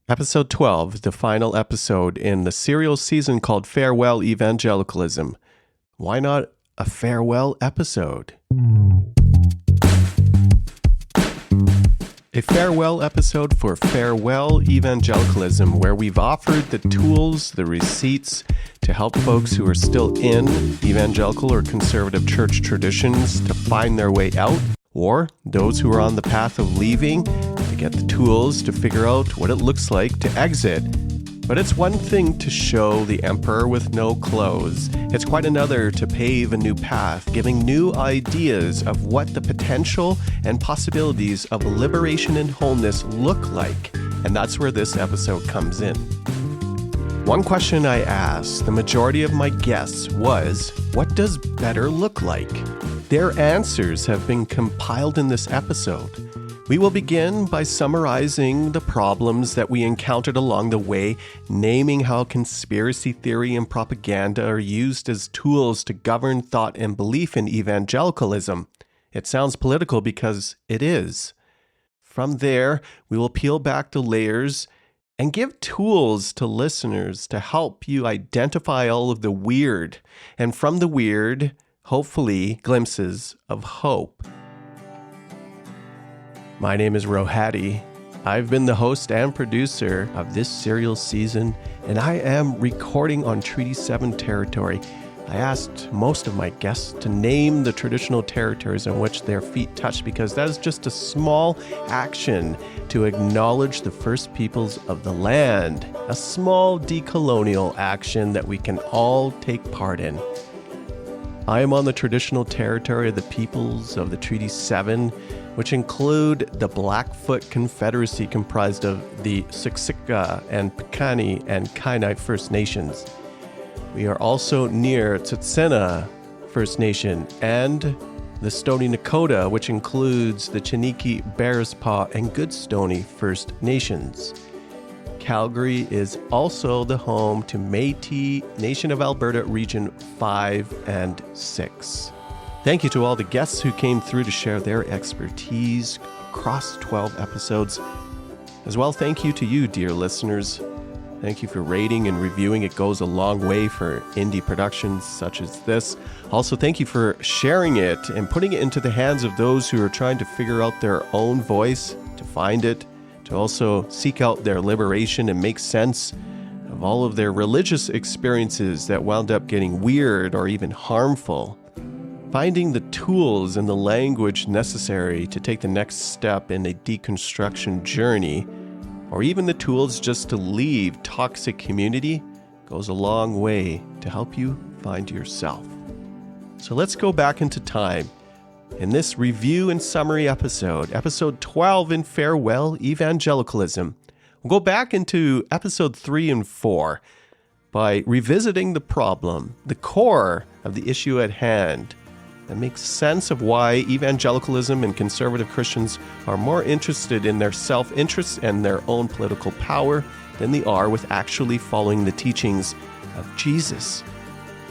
Episode 12, the final episode in the serial season called Farewell Evangelicalism. Why not a farewell episode? A farewell episode for Farewell Evangelicalism, where we've offered the tools, the receipts to help folks who are still in evangelical or conservative church traditions to find their way out, or those who are on the path of leaving to get the tools to figure out what it looks like to exit. But it's one thing to show the emperor with no clothes. It's quite another to pave a new path, giving new ideas of what the potential and possibilities of liberation and wholeness look like. And that's where this episode comes in. One question I asked the majority of my guests was, what does better look like? Their answers have been compiled in this episode. We will begin by summarizing the problems that we encountered along the way, naming how conspiracy theory and propaganda are used as tools to govern thought and belief in evangelicalism. It sounds political because it is. From there, we will peel back the layers and give tools to listeners to help you identify all of the weird, and from the weird, hopefully, glimpses of hope. My name is Rohadi. I've been the host and producer of this serial season, and I am recording on Treaty 7 territory. I asked most of my guests to name the traditional territories in which their feet touch, because that is just a small action to acknowledge the first peoples of the land, a small decolonial action that we can all take part in. I am on the traditional territory of the peoples of the Treaty 7, which include the Blackfoot Confederacy comprised of the Siksika and Piikani and Kainai First Nations. We are also near Tsuut'ina First Nation and the Stoney Nakoda, which includes the Chiniki, Bearspaw, and Goodstoney First Nations. Calgary is also the home to Métis Nation of Alberta Region 5 and 6. Thank you to all the guests who came through to share their expertise across 12 episodes. As well, thank you to you, dear listeners. Thank you for rating and reviewing. It goes a long way for indie productions such as this. Also, thank you for sharing it and putting it into the hands of those who are trying to figure out their own voice, to find it, to also seek out their liberation and make sense of all of their religious experiences that wound up getting weird or even harmful. Finding the tools and the language necessary to take the next step in a deconstruction journey, or even the tools just to leave toxic community, goes a long way to help you find yourself. So let's go back into time. In this review and summary episode, episode 12 in Farewell Evangelicalism, we'll go back into episode 3 and 4 by revisiting the problem, the core of the issue at hand, that makes sense of why evangelicalism and conservative Christians are more interested in their self-interest and their own political power than they are with actually following the teachings of Jesus.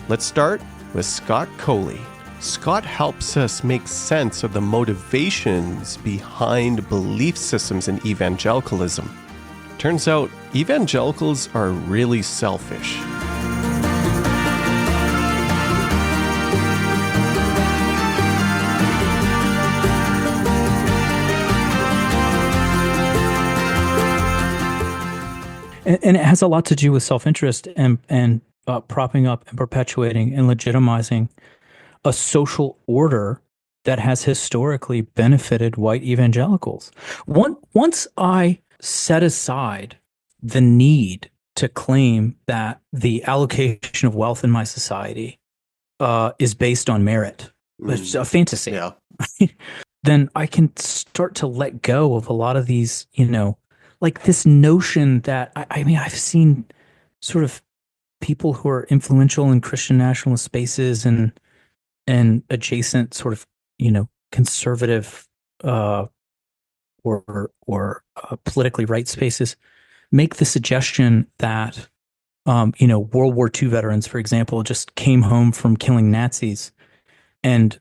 Let's start with Scott Coley. Scott helps us make sense of the motivations behind belief systems in evangelicalism. Turns out, evangelicals are really selfish. And it has a lot to do with self-interest and propping up and perpetuating and legitimizing a social order that has historically benefited white evangelicals. Once I set aside the need to claim that the allocation of wealth in my society is based on merit, it's a fantasy, Yeah. then I can start to let go of a lot of these, like this notion that, I mean, I've seen sort of people who are influential in Christian nationalist spaces and adjacent sort of, conservative or politically right spaces make the suggestion that, World War II veterans, for example, just came home from killing Nazis and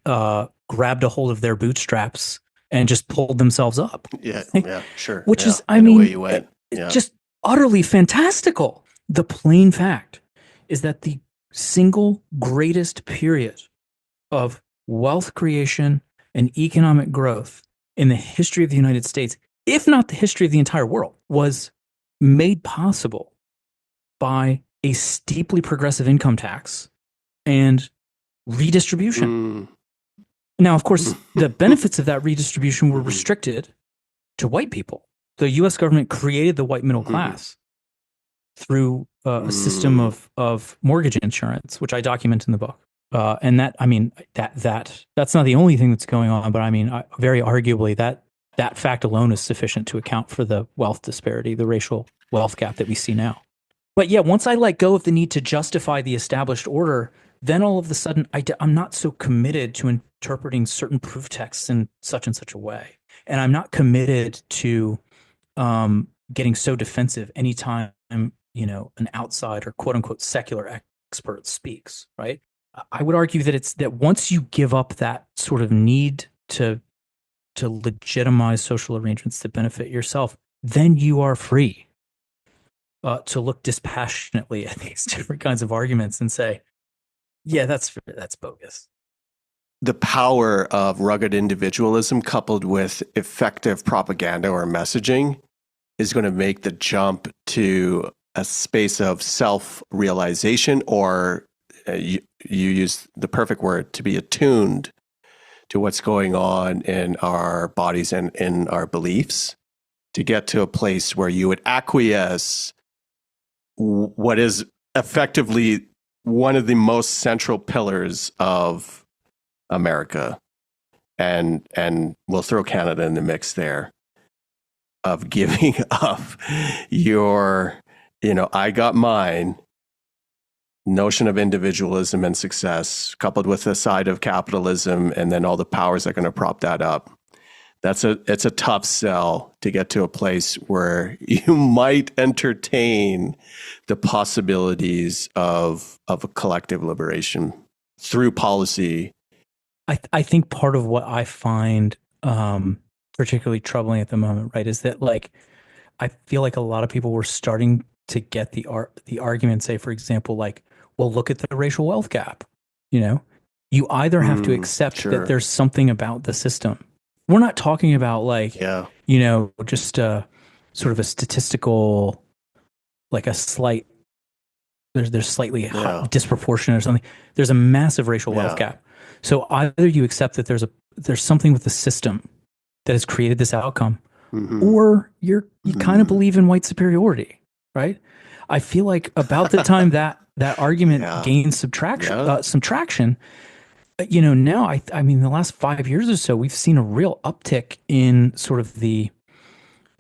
grabbed a hold of their bootstraps and just pulled themselves up. Yeah, sure. Which yeah. is, I and mean, away you went. Yeah. just utterly fantastical. The plain fact is that the single greatest period of wealth creation and economic growth in the history of the United States, if not the history of the entire world, was made possible by a steeply progressive income tax and redistribution. Now, of course, the benefits of that redistribution were restricted to white people. The U.S. government created the white middle class through a system of mortgage insurance, which I document in the book. And that, I mean, that's not the only thing that's going on, but I mean, very arguably that fact alone is sufficient to account for the wealth disparity, the racial wealth gap that we see now. But yeah, once I let go of the need to justify the established order, then all of a sudden I'm not so committed to interpreting certain proof texts in such and such a way. And I'm not committed to getting so defensive anytime, an outside or quote unquote secular expert speaks, right? I would argue that it's that once you give up that sort of need to legitimize social arrangements that benefit yourself, then you are free to look dispassionately at these different kinds of arguments and say, yeah, that's bogus. The power of rugged individualism coupled with effective propaganda or messaging is going to make the jump to a space of self-realization, or you use the perfect word, to be attuned to what's going on in our bodies and in our beliefs, to get to a place where you would acquiesce what is effectively one of the most central pillars of America, and we'll throw Canada in the mix there, of giving up your, I got mine notion of individualism and success, coupled with the side of capitalism, and then all the powers that are going to prop that up. It's a tough sell to get to a place where you might entertain the possibilities of a collective liberation through policy. I think part of what I find particularly troubling at the moment, right, is that I feel like a lot of people were starting to get the argument, say, for example, well, look at the racial wealth gap. You either have to accept that there's something about the system. We're not talking about just a sort of a statistical, a slight, there's slightly disproportionate or something. There's a massive racial wealth gap. So either you accept that there's something with the system that has created this outcome, or you kind of believe in white superiority, right? I feel like about the time that argument gains some traction, now I mean, the last 5 years or so, we've seen a real uptick in sort of the,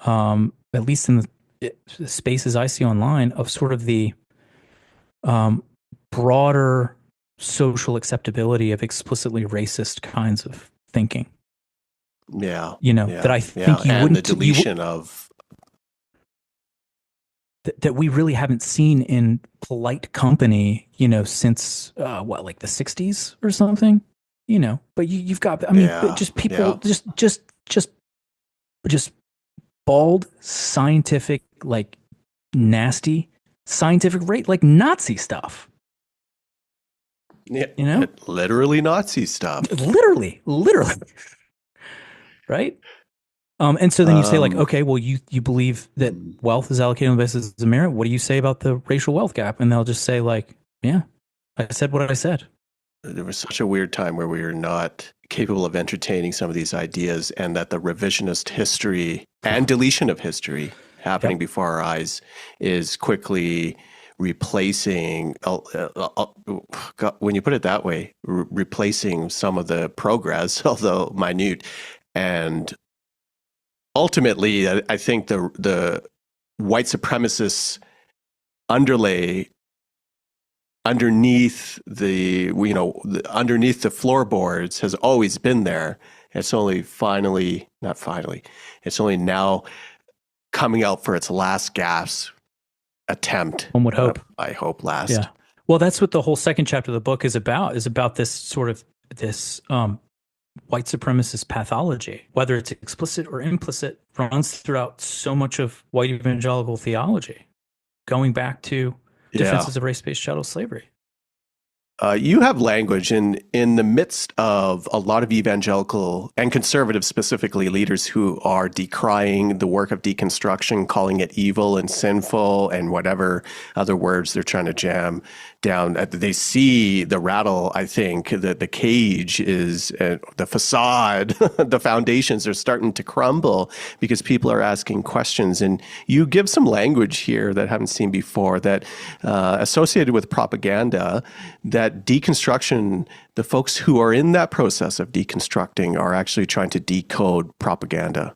at least in the spaces I see online, of sort of the broader social acceptability of explicitly racist kinds of thinking. That I think you wouldn't. The deletion of that we really haven't seen in polite company, since the 60s or something. But you've got, I mean, just people, just bald, scientific, nasty, scientific rate, Nazi stuff. Yeah, literally Nazi stuff. Literally. Right? And so then you say okay, well, you believe that wealth is allocated on the basis of merit. What do you say about the racial wealth gap? And they'll just say yeah, I said what I said. There was such a weird time where we were not capable of entertaining some of these ideas, and that the revisionist history and deletion of history happening before our eyes is quickly replacing, when you put it that way, replacing some of the progress, although minute. And ultimately, I think the white supremacists underlay underneath underneath the floorboards has always been there. It's only it's only now coming out for its last gasp attempt. One would hope. I hope last. Yeah. Well, that's what the whole second chapter of the book is about this sort of white supremacist pathology, whether it's explicit or implicit, runs throughout so much of white evangelical theology, going back to defenses of race-based chattel slavery. You have language in the midst of a lot of evangelical and conservative, specifically leaders who are decrying the work of deconstruction, calling it evil and sinful and whatever other words they're trying to jam down. They see the rattle, I think, the cage is, the facade, the foundations are starting to crumble because people are asking questions. And you give some language here that I haven't seen before that associated with propaganda, that deconstruction, the folks who are in that process of deconstructing are actually trying to decode propaganda.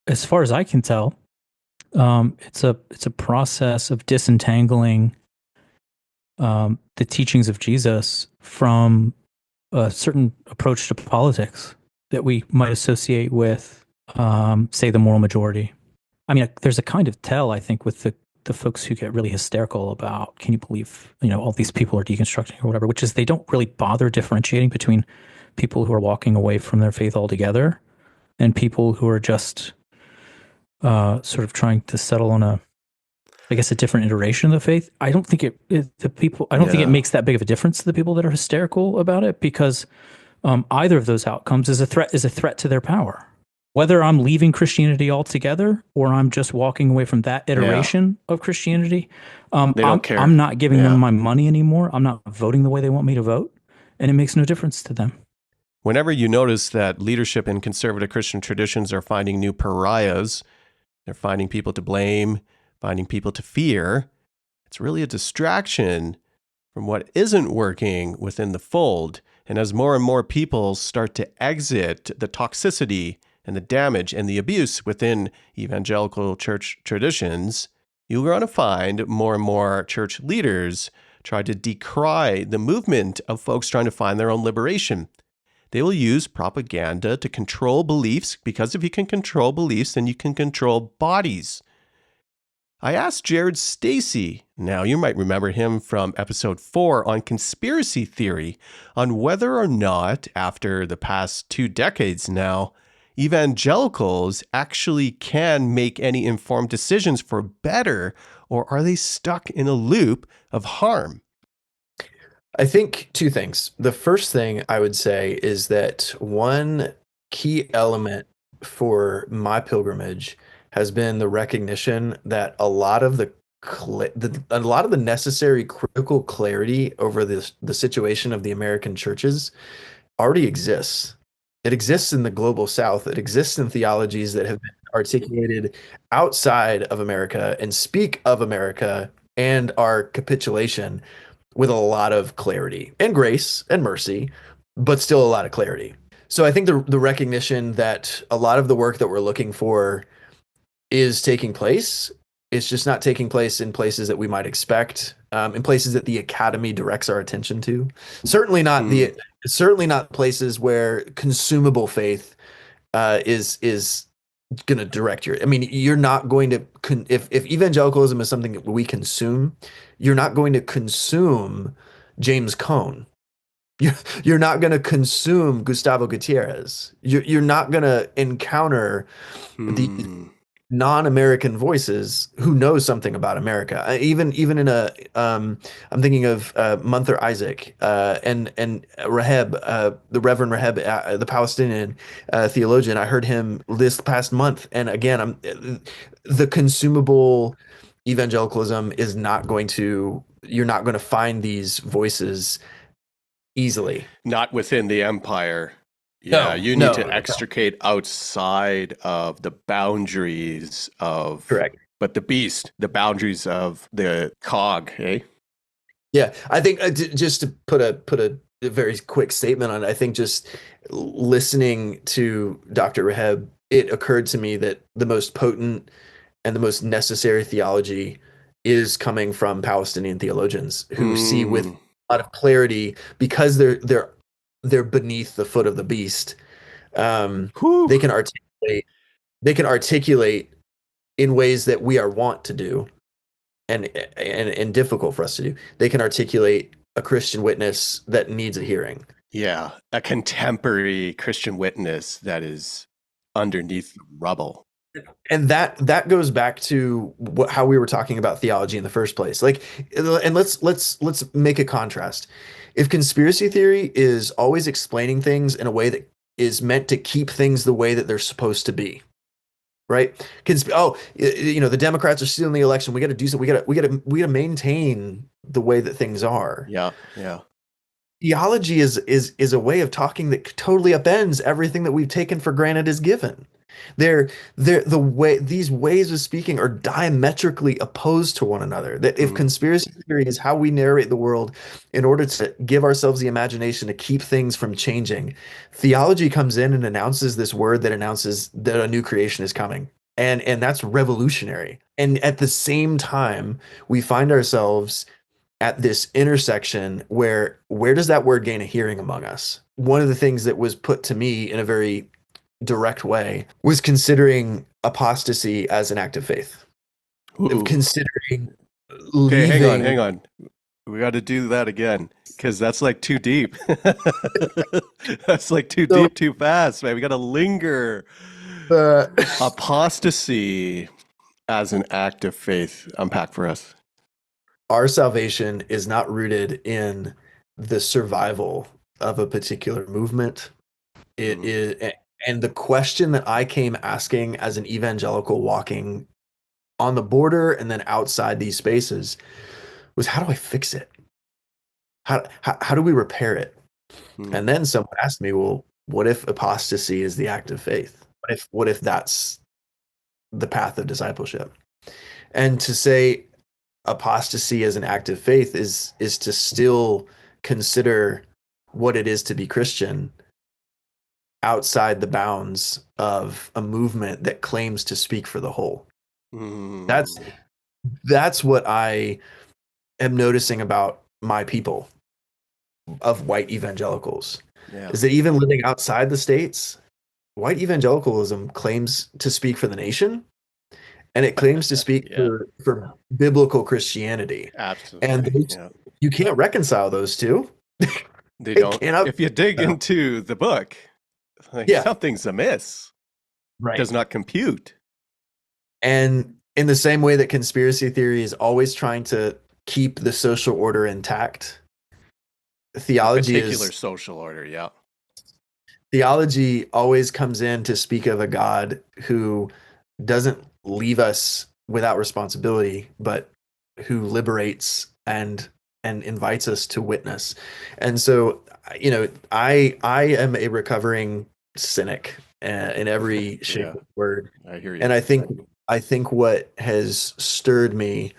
As far as I can tell, it's a process of disentangling the teachings of Jesus from a certain approach to politics that we might associate with, say, the moral majority. I mean, there's a kind of tell, I think, with the folks who get really hysterical about, can you believe, all these people are deconstructing or whatever, which is they don't really bother differentiating between people who are walking away from their faith altogether and people who are just sort of trying to settle on a different iteration of the faith. I don't think think it makes that big of a difference to the people that are hysterical about it, because either of those outcomes is a threat to their power. Whether I'm leaving Christianity altogether or I'm just walking away from that iteration of Christianity, they don't care. I'm not giving them my money anymore. I'm not voting the way they want me to vote, and it makes no difference to them. Whenever you notice that leadership in conservative Christian traditions are finding new pariahs, they're finding people to blame, finding people to fear, it's really a distraction from what isn't working within the fold. And as more and more people start to exit the toxicity and the damage and the abuse within evangelical church traditions, you're going to find more and more church leaders try to decry the movement of folks trying to find their own liberation. They will use propaganda to control beliefs, because if you can control beliefs, then you can control bodies. I asked Jared Stacy, now you might remember him from episode 4 on conspiracy theory, on whether or not, after the past 2 decades now, evangelicals actually can make any informed decisions for better, or are they stuck in a loop of harm? I think 2 things. The first thing I would say is that one key element for my pilgrimage has been the recognition that a lot of the necessary critical clarity over the situation of the American churches already exists. It exists in the global South. It exists in theologies that have been articulated outside of America and speak of America and our capitulation with a lot of clarity and grace and mercy, but still a lot of clarity. So I think the recognition that a lot of the work that we're looking for is taking place. It's just not taking place in places that we might expect, in places that the academy directs our attention to. Certainly not places where consumable faith is going to direct your. I mean, you're not going to if evangelicalism is something that we consume, you're not going to consume James Cone. You're not going to consume Gustavo Gutierrez. You're not going to encounter the non-American voices who know something about America. Even in a, I'm thinking of Munther Isaac and Raheb, the Reverend Raheb, the Palestinian theologian. I heard him this past month, and again, the consumable evangelicalism is not going to. You're not going to find these voices easily. Not within the empire. Yeah, you need to extricate outside of the boundaries of, correct. But the boundaries of the cog, eh? Yeah, I think just to put a very quick statement on it, I think just listening to Dr. Raheb, it occurred to me that the most potent and the most necessary theology is coming from Palestinian theologians who see with a lot of clarity, because they're beneath the foot of the beast. They can articulate in ways that we are wont to do and difficult for us to do. They can articulate a Christian witness that needs a hearing. Yeah, a contemporary Christian witness that is underneath the rubble. And that goes back to how we were talking about theology in the first place. Like, and let's make a contrast. If conspiracy theory is always explaining things in a way that is meant to keep things the way that they're supposed to be, right? The Democrats are stealing the election. We got to do something. We got to maintain the way that things are. Yeah, yeah. Theology is a way of talking that totally upends everything that we've taken for granted as given. These ways of speaking are diametrically opposed to one another. That if conspiracy theory is how we narrate the world in order to give ourselves the imagination to keep things from changing, theology comes in and announces this word that announces that a new creation is coming. And that's revolutionary. And at the same time, we find ourselves at this intersection where does that word gain a hearing among us? One of the things that was put to me in a very direct way was considering apostasy as an act of faith. Of considering Okay, leaving. hang on. We got to do that again because that's like too deep. That's like too deep, too fast, man. We got to linger. Apostasy as an act of faith. Unpack for us. Our salvation is not rooted in the survival of a particular movement. It is, and the question that I came asking as an evangelical walking on the border and then outside these spaces was, how do I fix it? How do we repair it? And then someone asked me, well, what if apostasy is the act of faith? What if that's the path of discipleship? And to say apostasy as an act of faith is to still consider what it is to be Christian outside the bounds of a movement that claims to speak for the whole. That's what I am noticing about my people of white evangelicals, is that even living outside the States, white evangelicalism claims to speak for the nation, and it claims to speak for biblical Christianity. Absolutely. And you can't reconcile those two. They don't. If you dig into the book, something's amiss. Right. Does not compute. And in the same way that conspiracy theory is always trying to keep the social order intact, theology particular social order, theology always comes in to speak of a God who doesn't leave us without responsibility, but who liberates and invites us to witness. And so, I am a recovering cynic in every shape of the word. I hear you. And I think what has stirred me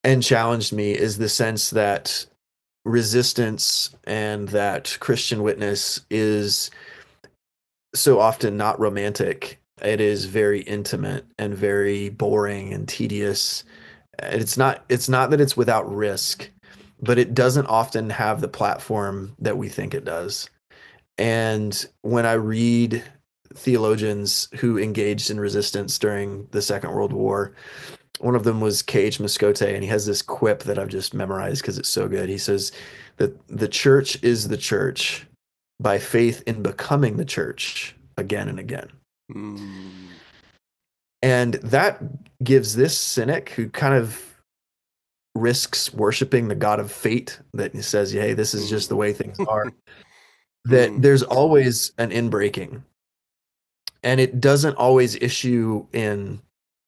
and challenged me is the sense that resistance and that Christian witness is so often not romantic. It is very intimate and very boring and tedious. It's not that it's without risk, but it doesn't often have the platform that we think it does. And when I read theologians who engaged in resistance during the Second World War, one of them was Cait West, and he has this quip that I've just memorized because it's so good. He says that the church is the church by faith in becoming the church again and again. And that gives this cynic, who kind of risks worshiping the God of fate, that says, hey, this is just the way things are, that there's always an inbreaking. And it doesn't always issue in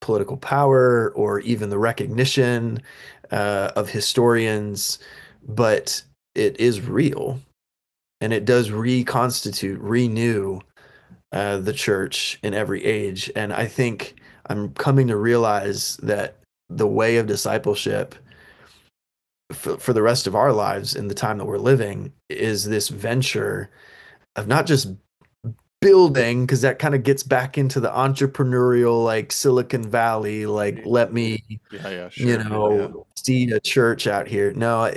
political power or even the recognition of historians, but it is real, and it does renew the church in every age. And I think I'm coming to realize that the way of discipleship for the rest of our lives in the time that we're living is this venture of not just building, because that kind of gets back into the entrepreneurial, like Silicon Valley, like let me see a church out here. No,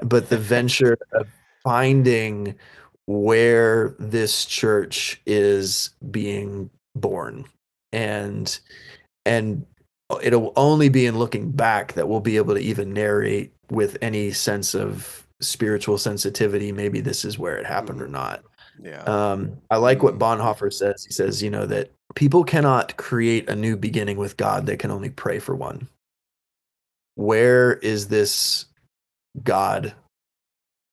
but the venture of finding where this church is being born, and it'll only be in looking back that we'll be able to even narrate with any sense of spiritual sensitivity, maybe this is where it happened or not. Yeah. I like what Bonhoeffer says. He says, that people cannot create a new beginning with God. They can only pray for one. Where is this God,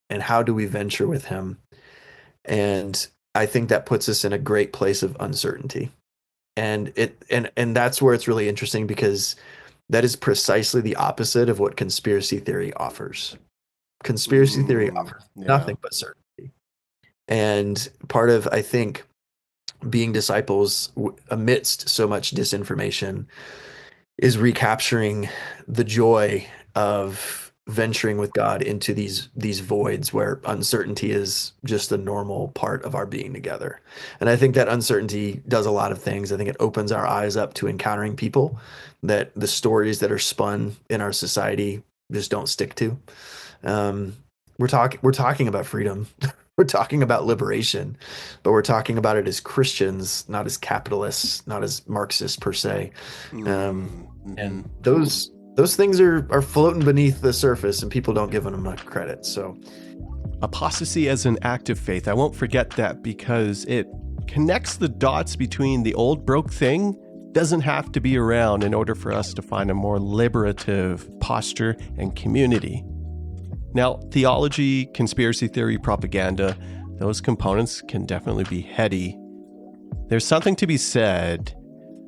and how do we venture with him? And I think that puts us in a great place of uncertainty. And that's where it's really interesting, because that is precisely the opposite of what conspiracy theory offers. Conspiracy theory offers nothing but certainty. And part of, I think, being disciples amidst so much disinformation is recapturing the joy of venturing with God into these voids where uncertainty is just a normal part of our being together. And I think that uncertainty does a lot of things. I think it opens our eyes up to encountering people that the stories that are spun in our society just don't stick to. We're talking about freedom. We're talking about liberation, but we're talking about it as Christians, not as capitalists, not as Marxists per se. And those things are floating beneath the surface, and people don't give them enough credit. So, apostasy as an act of faith, I won't forget that, because it connects the dots between the old broke thing doesn't have to be around in order for us to find a more liberative posture and community. Now, theology, conspiracy theory, propaganda, those components can definitely be heady. There's something to be said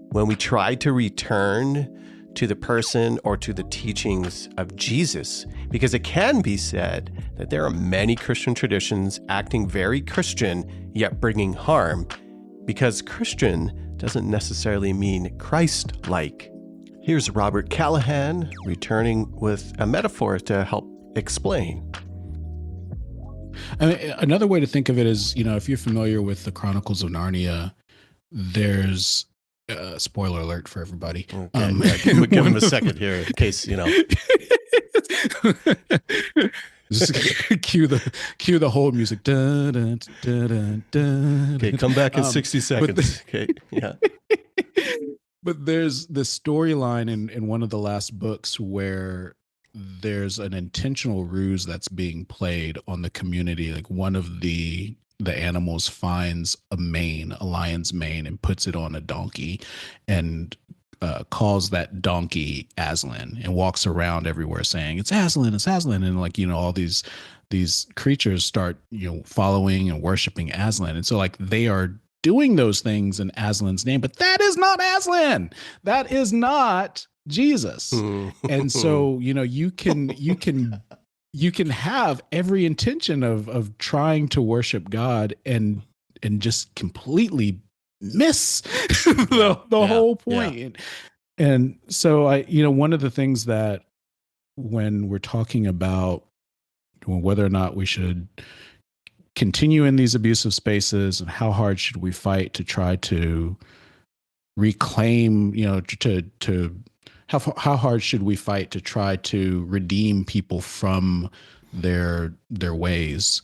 when we try to return to the person or to the teachings of Jesus, because it can be said that there are many Christian traditions acting very Christian, yet bringing harm, because Christian doesn't necessarily mean Christ-like. Here's Robert Callahan returning with a metaphor to help explain. I mean, another way to think of it is, if you're familiar with the Chronicles of Narnia, there's spoiler alert for everybody. Okay, give him a second here in case, Just cue the whole music. Dun, dun, dun, dun, dun. Okay, come back in 60 seconds. Okay, yeah. But there's this storyline in one of the last books where there's an intentional ruse that's being played on the community. Like, one of the animals finds a lion's mane, and puts it on a donkey, and calls that donkey Aslan, and walks around everywhere saying, "It's Aslan, it's Aslan." And all these creatures start, following and worshiping Aslan. And so they are doing those things in Aslan's name, but that is not Aslan. That is not Jesus. And so, you can have every intention of trying to worship God and just completely miss the whole point. Yeah. And so one of the things that, when we're talking about whether or not we should continue in these abusive spaces, and how hard should we fight to try to reclaim, how hard should we fight to try to redeem people from their ways?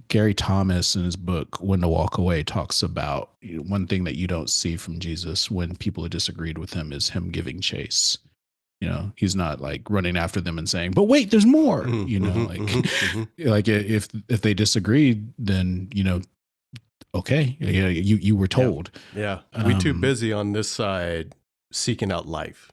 Gary Thomas, in his book When to Walk Away, talks about one thing that you don't see from Jesus when people have disagreed with him is him giving chase. He's not running after them and saying, "But wait, there's more." If they disagreed, then okay, you were told. Yeah. We're too busy on this side seeking out life.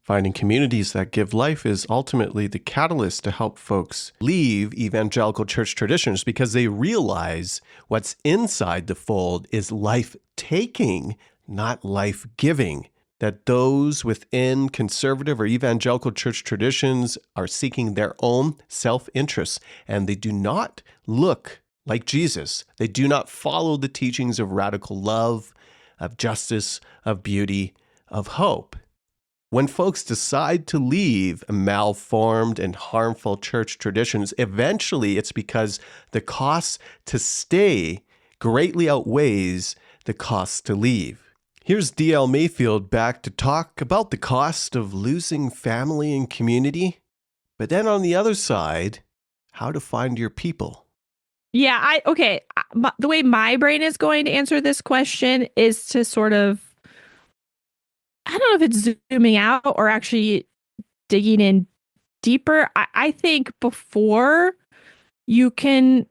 Finding communities that give life is ultimately the catalyst to help folks leave evangelical church traditions, because they realize what's inside the fold is life-taking, not life-giving. That those within conservative or evangelical church traditions are seeking their own self-interests, and they do not look like Jesus. They do not follow the teachings of radical love, of justice, of beauty, of hope. When folks decide to leave malformed and harmful church traditions, eventually it's because the cost to stay greatly outweighs the cost to leave. Here's DL Mayfield back to talk about the cost of losing family and community, but then on the other side, how to find your people. Yeah, the way my brain is going to answer this question is to sort of, I don't know if it's zooming out or actually digging in deeper, I think before you can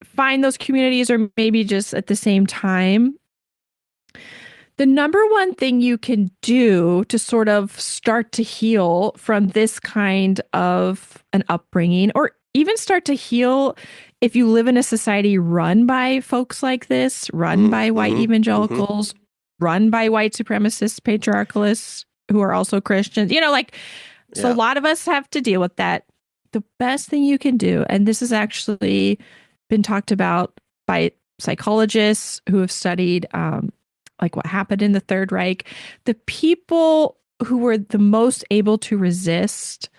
find those communities, or maybe just at the same time, the number one thing you can do to sort of start to heal from this kind of an upbringing, or even start to heal if you live in a society run by folks like this, run by white evangelicals, run by white supremacists, patriarchalists who are also Christians, so a lot of us have to deal with that. The best thing you can do, and this has actually been talked about by psychologists who have studied like what happened in the Third Reich, the people who were the most able to resist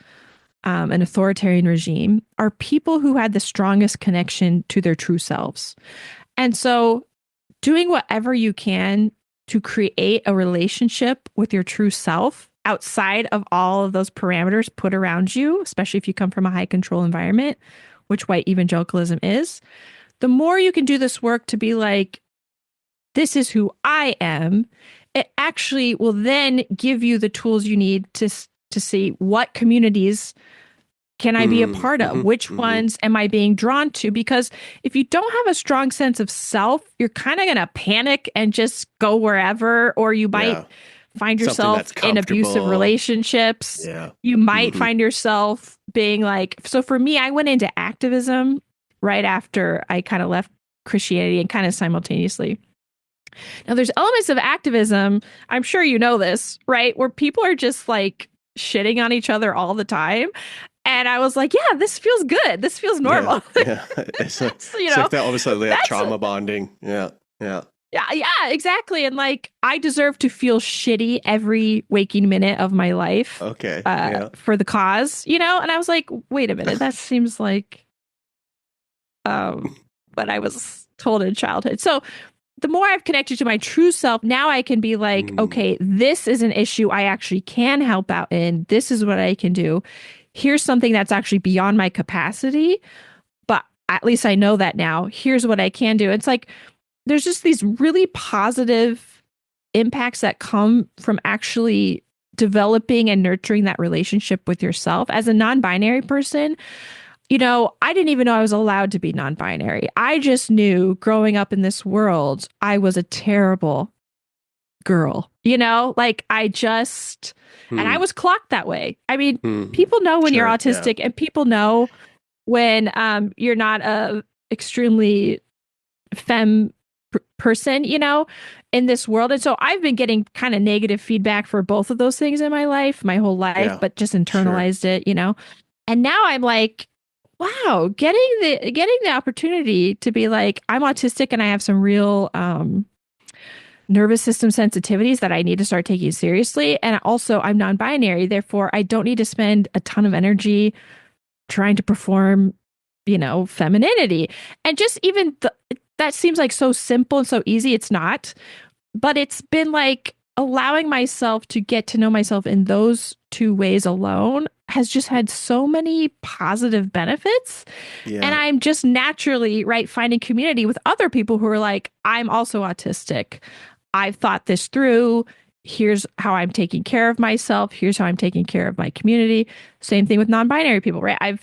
an authoritarian regime are people who had the strongest connection to their true selves. And so doing whatever you can to create a relationship with your true self outside of all of those parameters put around you, especially if you come from a high control environment, which white evangelicalism is, the more you can do this work to be like, this is who I am, it actually will then give you the tools you need to see what communities can I be a part of? Which ones am I being drawn to? Because if you don't have a strong sense of self, you're kind of going to panic and just go wherever, or you might find yourself in abusive relationships. Yeah. You might find yourself being like, so for me, I went into activism right after I kind of left Christianity, and kind of simultaneously. Now, there's elements of activism, I'm sure you know this, right? Where people are just like shitting on each other all the time. And I was like, yeah, this feels good. This feels normal. Yeah. It's like, it's like that, obviously that trauma bonding. Yeah. Yeah, exactly. And like, I deserve to feel shitty every waking minute of my life. Okay. For the cause, And I was like, wait a minute, that seems like what I was told in childhood. So the more I've connected to my true self, now I can be like, okay, this is an issue I actually can help out in. This is what I can do. Here's something that's actually beyond my capacity, but at least I know that now. Here's what I can do. It's like, there's just these really positive impacts that come from actually developing and nurturing that relationship with yourself. As a non-binary person, I didn't even know I was allowed to be non-binary. I just knew growing up in this world, I was a terrible girl, like I just, and I was clocked that way. I mean, people know when you're autistic, and people know when you're not a extremely femme person, in this world. And so I've been getting kind of negative feedback for both of those things in my life, my whole life, but just internalized it, And now I'm like, wow, getting the opportunity to be like, I'm autistic and I have some real nervous system sensitivities that I need to start taking seriously. And also I'm non-binary, therefore I don't need to spend a ton of energy trying to perform, femininity. And just even that seems like so simple and so easy. It's not, but it's been like allowing myself to get to know myself in those two ways alone has just had so many positive benefits. And I'm just naturally, finding community with other people who are like, I'm also autistic. I've thought this through. Here's how I'm taking care of myself. Here's how I'm taking care of my community. Same thing with non-binary people, right?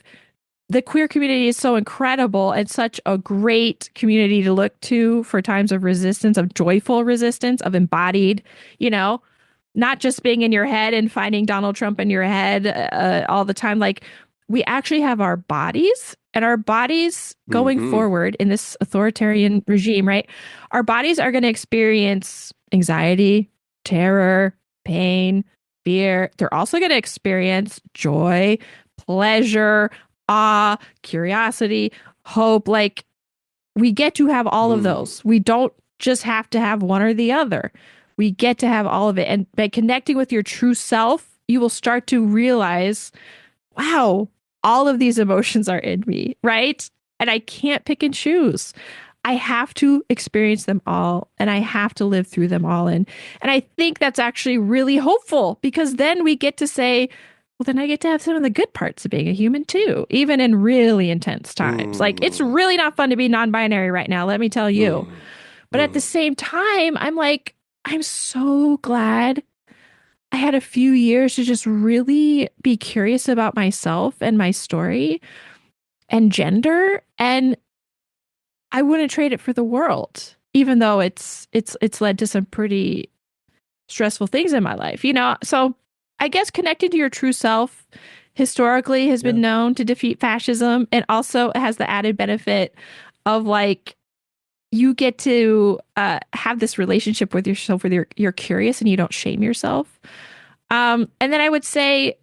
The queer community is so incredible and such a great community to look to for times of resistance, of joyful resistance, of embodied, not just being in your head and finding Donald Trump in your head all the time. Like, we actually have our bodies, and our bodies going forward in this authoritarian regime, right? Our bodies are going to experience anxiety, terror, pain, fear. They're also going to experience joy, pleasure, awe, curiosity, hope. Like, we get to have all of those. We don't just have to have one or the other. We get to have all of it. And by connecting with your true self, you will start to realize, wow, all of these emotions are in me, right? And I can't pick and choose. I have to experience them all, and I have to live through them all. And I think that's actually really hopeful, because then we get to say, well, then I get to have some of the good parts of being a human too, even in really intense times. Like, it's really not fun to be non-binary right now, let me tell you. But at the same time, I'm like, I'm so glad I had a few years to just really be curious about myself and my story and gender, and I wouldn't trade it for the world, even though it's led to some pretty stressful things in my life, you know? So I guess connecting to your true self historically has been known to defeat fascism, and also has the added benefit of like, you get to have this relationship with yourself where you're curious and you don't shame yourself. And then I would say,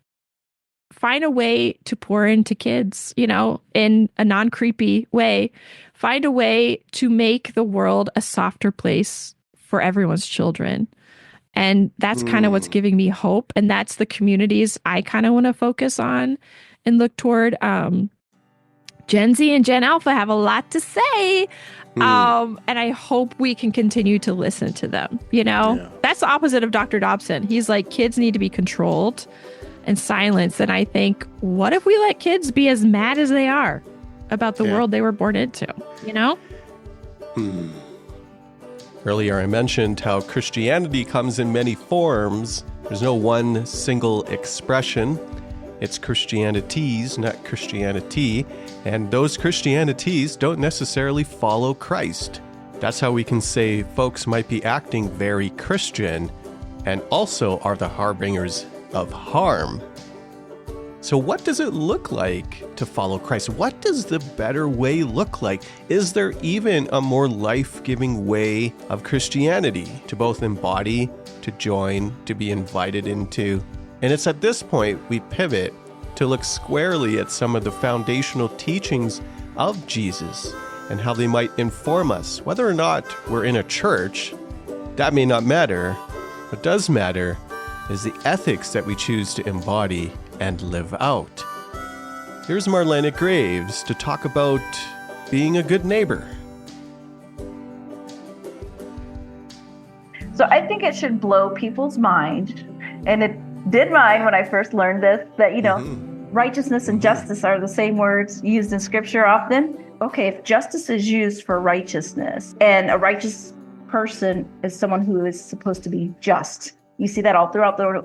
find a way to pour into kids, you know, in a non-creepy way. Find a way to make the world a softer place for everyone's children. And that's kind of what's giving me hope. And that's the communities I kind of want to focus on and look toward. Gen Z and Gen Alpha have a lot to say. And I hope we can continue to listen to them. You know, that's the opposite of Dr. Dobson. He's like, kids need to be controlled and silenced. And I think, what if we let kids be as mad as they are about the world they were born into, you know? Earlier, I mentioned how Christianity comes in many forms. There's no one single expression. It's Christianities, not Christianity. And those Christianities don't necessarily follow Christ. That's how we can say folks might be acting very Christian and also are the harbingers of harm. So what does it look like to follow Christ? What does the better way look like? Is there even a more life-giving way of Christianity to both embody, to join, to be invited into? And it's at this point we pivot to look squarely at some of the foundational teachings of Jesus and how they might inform us. Whether or not we're in a church, that may not matter. What does matter is the ethics that we choose to embody and live out. Here's Marlena Graves to talk about being a good neighbor. So I think it should blow people's mind, and it did mine when I first learned this, that, you know, righteousness and justice are the same words used in scripture often. Okay, if justice is used for righteousness, and a righteous person is someone who is supposed to be just. You see that all throughout the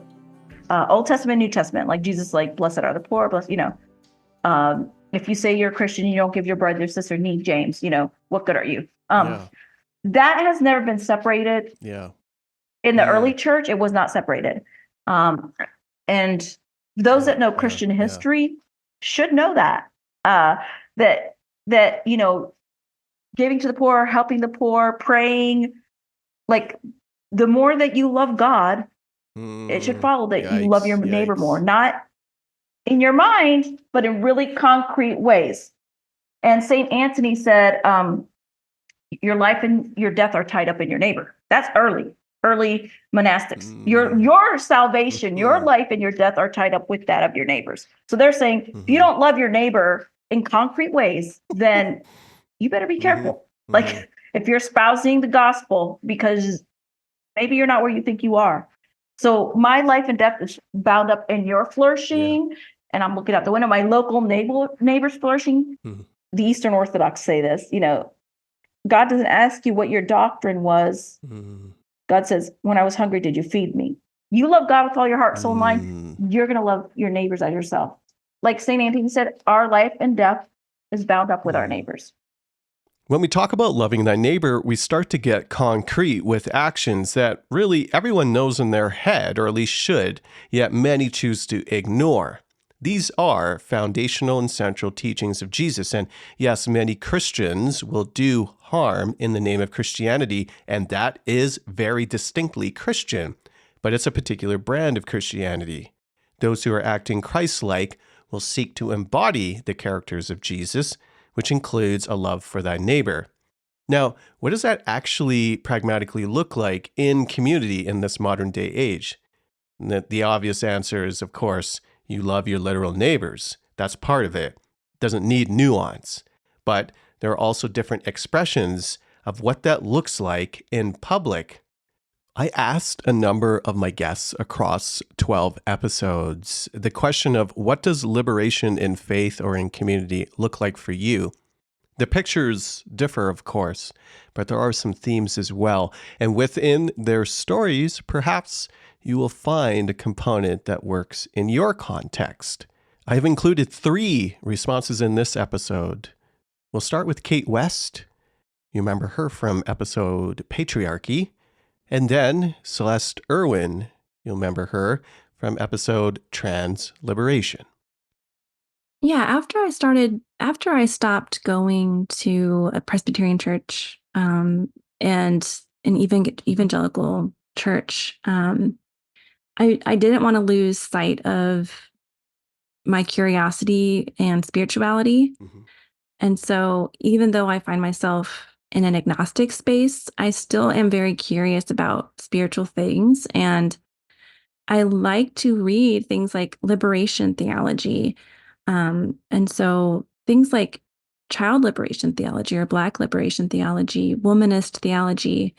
Old Testament, New Testament, like Jesus, like, blessed are the poor, blessed, you know. If you say you're a Christian, you don't give your brother or sister need James, you know, what good are you? That has never been separated. In the early church, it was not separated. And those that know Christian history should know that, that, you know, giving to the poor, helping the poor, praying, like, the more that you love God, it should follow that you love your neighbor more, not in your mind, but in really concrete ways. And St. Anthony said, your life and your death are tied up in your neighbor. That's early monastics. Your salvation, your life and your death are tied up with that of your neighbors. So they're saying, if you don't love your neighbor in concrete ways, then you better be careful. Like, if you're espousing the gospel, because maybe you're not where you think you are. So my life and death is bound up in your flourishing. And I'm looking out the window, my local neighbors flourishing. The Eastern Orthodox say this, you know, God doesn't ask you what your doctrine was. God says, when I was hungry, did you feed me? You love God with all your heart, soul, and mind. You're going to love your neighbors as yourself. Like St. Anthony said, our life and death is bound up with our neighbors. When we talk about loving thy neighbor, we start to get concrete with actions that really everyone knows in their head, or at least should, yet many choose to ignore. These are foundational and central teachings of Jesus. And yes, many Christians will do harm in the name of Christianity, and that is very distinctly Christian. But it's a particular brand of Christianity. Those who are acting Christ-like will seek to embody the characters of Jesus, which includes a love for thy neighbor. Now, what does that actually pragmatically look like in community in this modern day age? The obvious answer is, of course, you love your literal neighbors. That's part of it. Doesn't need nuance. But there are also different expressions of what that looks like in public. I asked a number of my guests across 12 episodes the question of, what does liberation in faith or in community look like for you? The pictures differ, of course, but there are some themes as well. And within their stories, perhaps you will find a component that works in your context. I have included 3 responses in this episode. We'll start with Cait West. You remember her from episode Patriarchy. And then Celeste Irwin. You'll remember her from episode Trans Liberation. Yeah, after I stopped going to a Presbyterian church and an evangelical church, I didn't want to lose sight of my curiosity and spirituality. Mm-hmm. And so even though I find myself in an agnostic space, I still am very curious about spiritual things. And I like to read things like liberation theology. And so things like child liberation theology or Black liberation theology, womanist theology,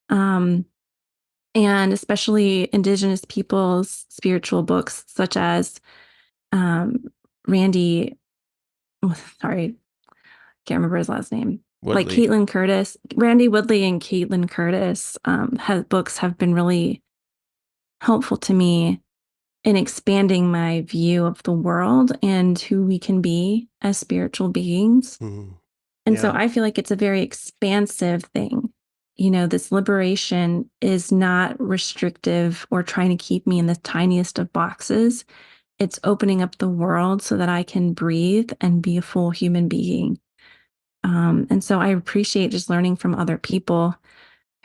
and especially Indigenous peoples' spiritual books, such as Randy, sorry, can't remember his last name. Woodley. Like Caitlin Curtis, Randy Woodley and Caitlin Curtis books have been really helpful to me in expanding my view of the world and who we can be as spiritual beings. Mm-hmm. And so I feel like it's a very expansive thing. You know, this liberation is not restrictive or trying to keep me in the tiniest of boxes. It's opening up the world so that I can breathe and be a full human being. And so I appreciate just learning from other people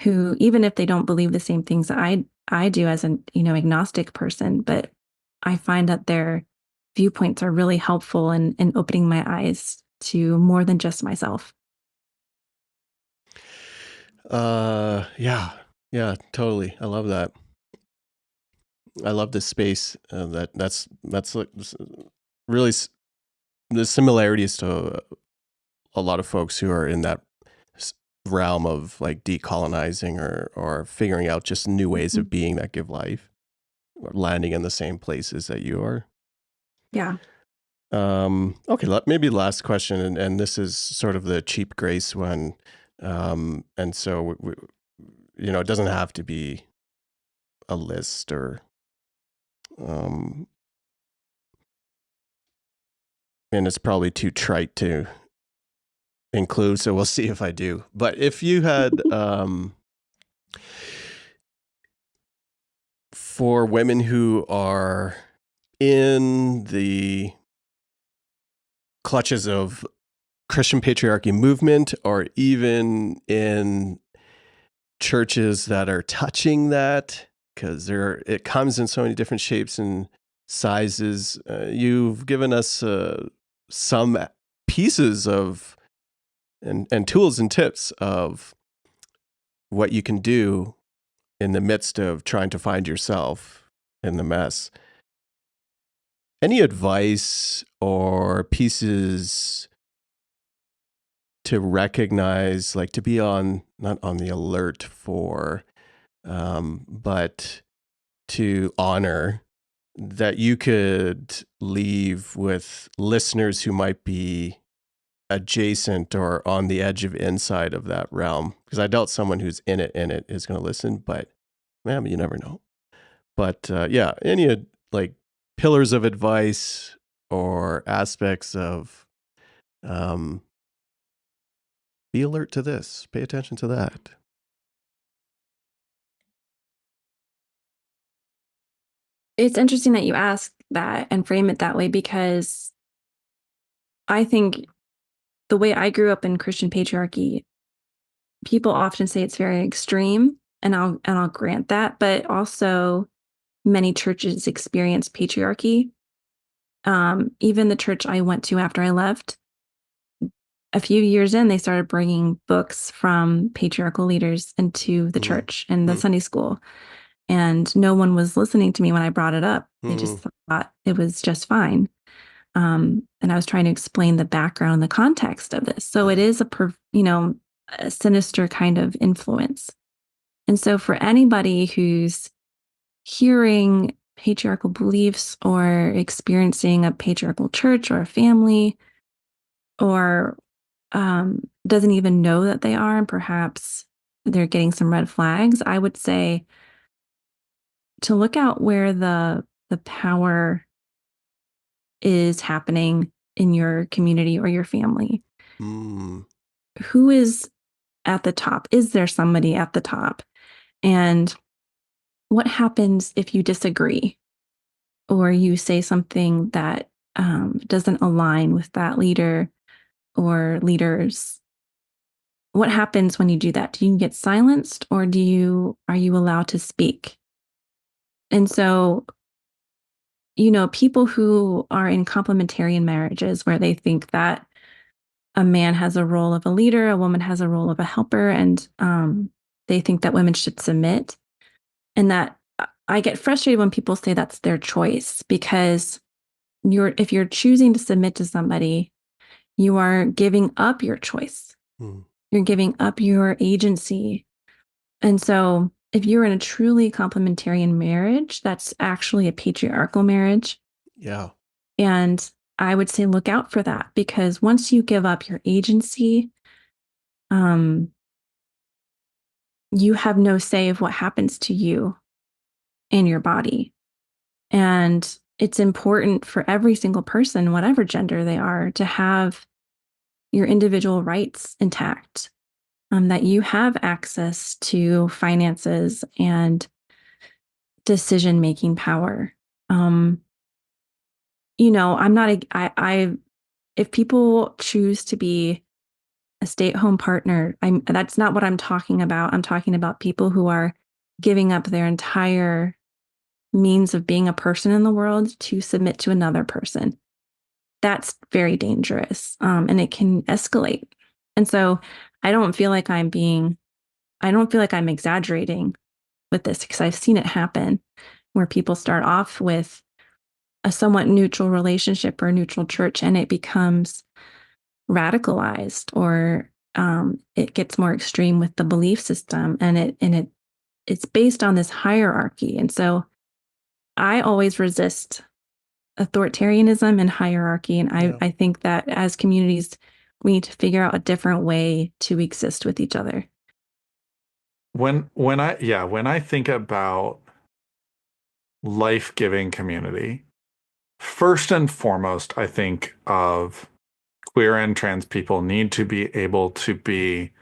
who, even if they don't believe the same things that I do as an, agnostic person, but I find that their viewpoints are really helpful in opening my eyes to more than just myself. Yeah, totally. I love that. I love this space. That's like really the similarities to a lot of folks who are in that realm of like decolonizing or figuring out just new ways of being that give life, or landing in the same places that you are. Yeah. Okay, maybe last question, and this is sort of the cheap grace one. And so, it doesn't have to be a list or, and it's probably too trite to include, so we'll see if I do. But if you had, for women who are in the clutches of Christian patriarchy movement, or even in churches that are touching that, because it comes in so many different shapes and sizes. You've given us some pieces of and tools and tips of what you can do in the midst of trying to find yourself in the mess. Any advice or pieces to recognize, like to be not on the alert for, but to honor, that you could leave with listeners who might be adjacent or on the edge of inside of that realm? Because I doubt someone who's in it is going to listen, but man, you never know. But any like pillars of advice or aspects of, be alert to this, pay attention to that. It's interesting that you ask that and frame it that way, because I think the way I grew up in Christian patriarchy, people often say it's very extreme, and I'll grant that, but also many churches experience patriarchy. Even the church I went to after I left, a few years in, they started bringing books from patriarchal leaders into the church and the Sunday school. And no one was listening to me when I brought it up. They just thought it was just fine. And I was trying to explain the background, the context of this. So it is a sinister kind of influence. And so for anybody who's hearing patriarchal beliefs or experiencing a patriarchal church or a family, or doesn't even know that they are, and perhaps they're getting some red flags, I would say to look out where the power is happening in your community or your family. Who is at the top? Is there somebody at the top? And what happens if you disagree or you say something that doesn't align with that leader or leaders? What happens when you do that? Do you get silenced, or are you allowed to speak? And so, people who are in complementarian marriages where they think that a man has a role of a leader, a woman has a role of a helper, and they think that women should submit. And that I get frustrated when people say that's their choice, because if you're choosing to submit to somebody, you are giving up your choice. You're giving up your agency. And so if you're in a truly complementarian marriage, that's actually a patriarchal marriage. Yeah. And I would say look out for that, because once you give up your agency, you have no say of what happens to you and your body. And it's important for every single person, whatever gender they are, to have your individual rights intact, that you have access to finances and decision-making power. If people choose to be a stay-at-home partner, that's not what I'm talking about. I'm talking about people who are giving up their entire means of being a person in the world to submit to another person. That's very dangerous, and it can escalate. And so I don't feel like I'm exaggerating with this, because I've seen it happen where people start off with a somewhat neutral relationship or a neutral church, and it becomes radicalized, or it gets more extreme with the belief system, and it's based on this hierarchy. And so I always resist authoritarianism and hierarchy. And I think that as communities, we need to figure out a different way to exist with each other. When I think about life-giving community, first and foremost, I think of queer and trans people need to be able to be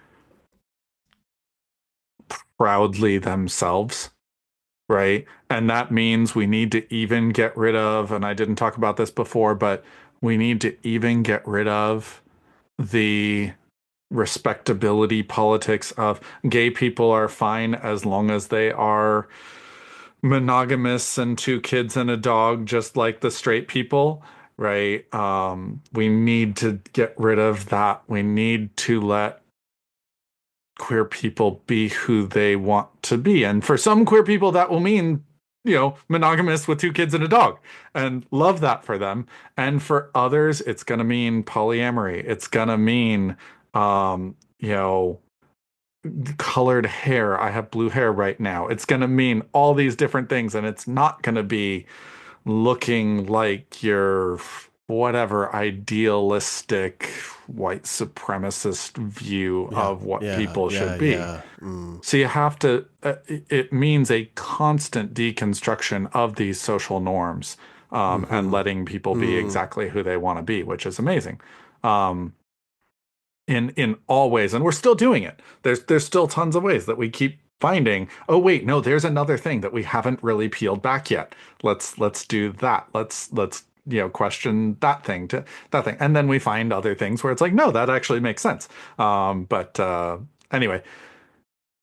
proudly themselves, right? And that means we need to even get rid of, and I didn't talk about this before, but we need to even get rid of the respectability politics of gay people are fine as long as they are monogamous and 2 kids and a dog, just like the straight people, right? We need to get rid of that. We need to let queer people be who they want to be. And for some queer people, that will mean, monogamous with 2 kids and a dog, and love that for them. And for others, it's going to mean polyamory. It's going to mean, colored hair. I have blue hair right now. It's going to mean all these different things, and it's not going to be looking like your whatever idealistic white supremacist view of what people should be. So you have to, it means a constant deconstruction of these social norms, and letting people be exactly who they want to be, which is amazing. In all ways, and we're still doing it. There's still tons of ways that we keep finding, oh wait, no, there's another thing that we haven't really peeled back yet. Let's do that. Let's question that thing to that thing, and then we find other things where it's like, no, that actually makes sense. Anyway,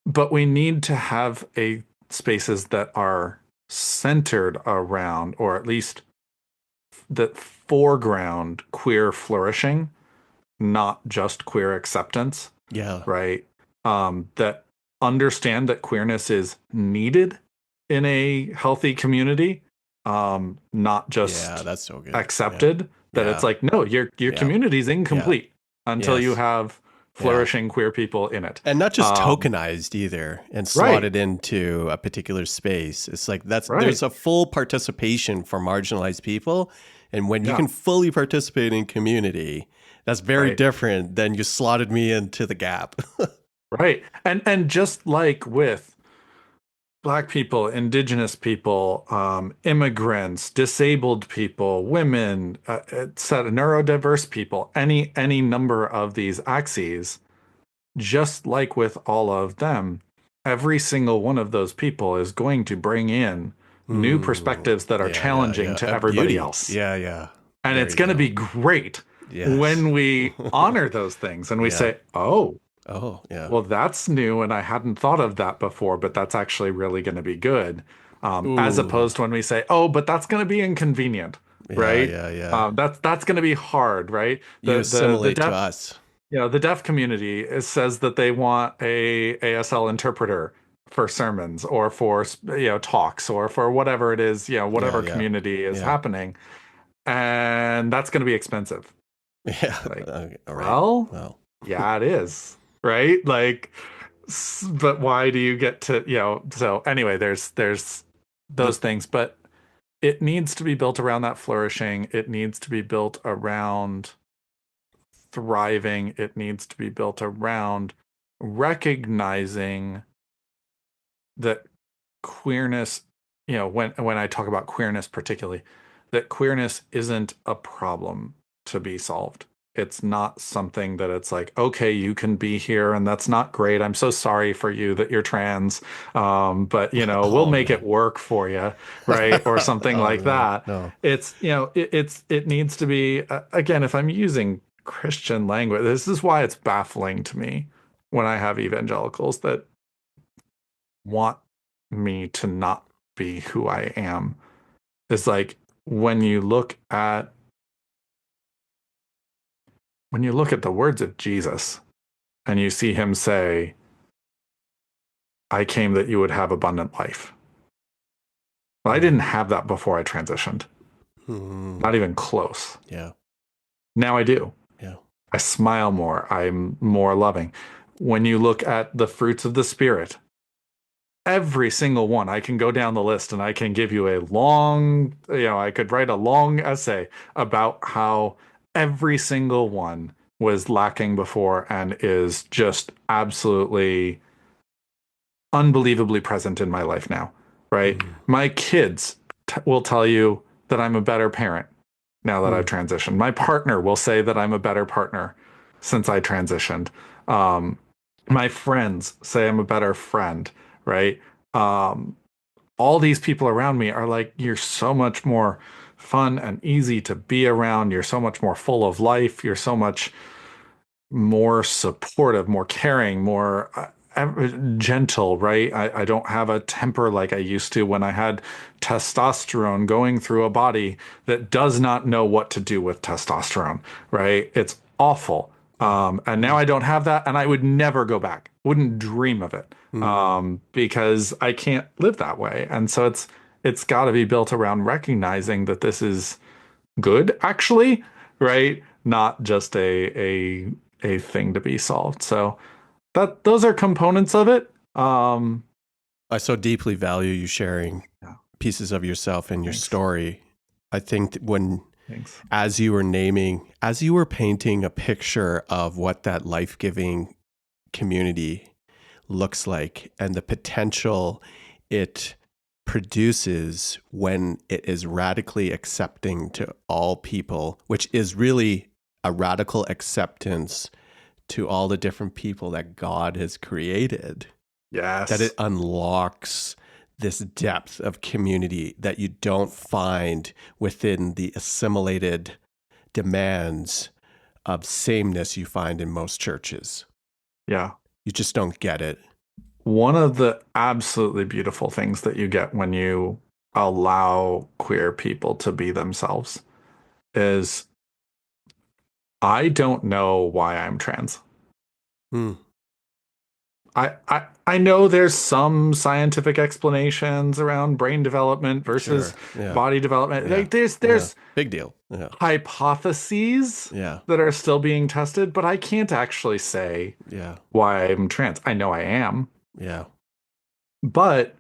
but we need to have spaces that are centered around, or at least that foreground queer flourishing, not just queer acceptance. Yeah. Right. That understand that queerness is needed in a healthy community, not just that's so good. accepted. That it's like, no, your community's incomplete until you have flourishing queer people in it. And not just tokenized either and slotted into a particular space. It's like there's a full participation for marginalized people. And when you can fully participate in community, that's very different than you slotted me into the gap. Right. And just like with Black people, indigenous people, immigrants, disabled people, women, etc., neurodiverse people, any number of these axes, just like with all of them, every single one of those people is going to bring in new perspectives that are challenging to everybody else. Yeah. And it's going to be great when we honor those things and we say, oh, well, that's new, and I hadn't thought of that before, but that's actually really going to be good. As opposed to when we say, oh, but that's going to be inconvenient, right? That's going to be hard, right? You assimilate to us. The deaf community says that they want a ASL interpreter for sermons or for talks or for whatever it is, whatever community is happening, and that's going to be expensive. Yeah. All right. Well, yeah, it is. Right? Like, but why do you get to, so anyway, there's those things, but it needs to be built around that flourishing. It needs to be built around thriving. It needs to be built around recognizing that queerness, when I talk about queerness particularly, that queerness isn't a problem to be solved. It's not something that it's like, okay, you can be here and that's not great. I'm so sorry for you that you're trans. But we'll make it work for you. Right. Or something like that. No. It's, it needs to be, again, if I'm using Christian language, this is why it's baffling to me when I have evangelicals that want me to not be who I am. It's like, when you look at the words of Jesus and you see him say, I came that you would have abundant life. Well, I didn't have that before I transitioned. Not even close. Yeah. Now I do. Yeah. I smile more. I'm more loving. When you look at the fruits of the Spirit, every single one, I can go down the list and I can give you a long, I could write a long essay about how every single one was lacking before and is just absolutely unbelievably present in my life now, right? My kids will tell you that I'm a better parent now that I've transitioned. My partner will say that I'm a better partner since I transitioned. My friends say I'm a better friend, right? All these people around me are like, you're so much more fun and easy to be around. You're so much more full of life. You're so much more supportive, more caring, more gentle, right? I don't have a temper like I used to when I had testosterone going through a body that does not know what to do with testosterone, right? It's awful. And now I don't have that, and I would never go back. Wouldn't dream of it, because I can't live that way. And so it's got to be built around recognizing that this is good, actually, right? Not just a thing to be solved. So those are components of it. I so deeply value you sharing pieces of yourself and your story. I think that as you were painting a picture of what that life-giving community looks like and the potential it produces when it is radically accepting to all people, which is really a radical acceptance to all the different people that God has created. Yes. That it unlocks this depth of community that you don't find within the assimilated demands of sameness you find in most churches. Yeah. You just don't get it. One of the absolutely beautiful things that you get when you allow queer people to be themselves is, I don't know why I'm trans. I know there's some scientific explanations around brain development versus body development. Like there's big deal. Hypotheses that are still being tested, but I can't actually say why I'm trans. I know I am. Yeah. But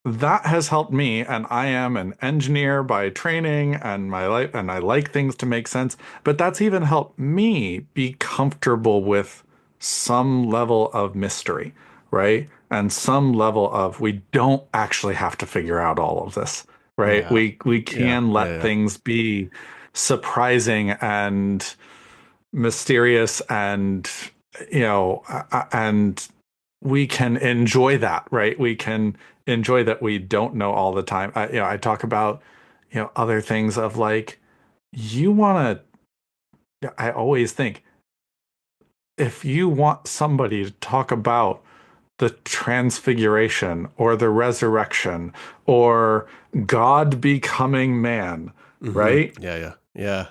that has helped me, and I am an engineer by training and my life, and I like things to make sense, but that's even helped me be comfortable with some level of mystery, right? And some level of we don't actually have to figure out all of this, right? Yeah. We can let things be surprising and mysterious, and and we can enjoy that, right? We can enjoy that we don't know all the time. I talk about other things of like, you want to, I always think, if you want somebody to talk about the transfiguration or the resurrection or God becoming man, right? Yeah.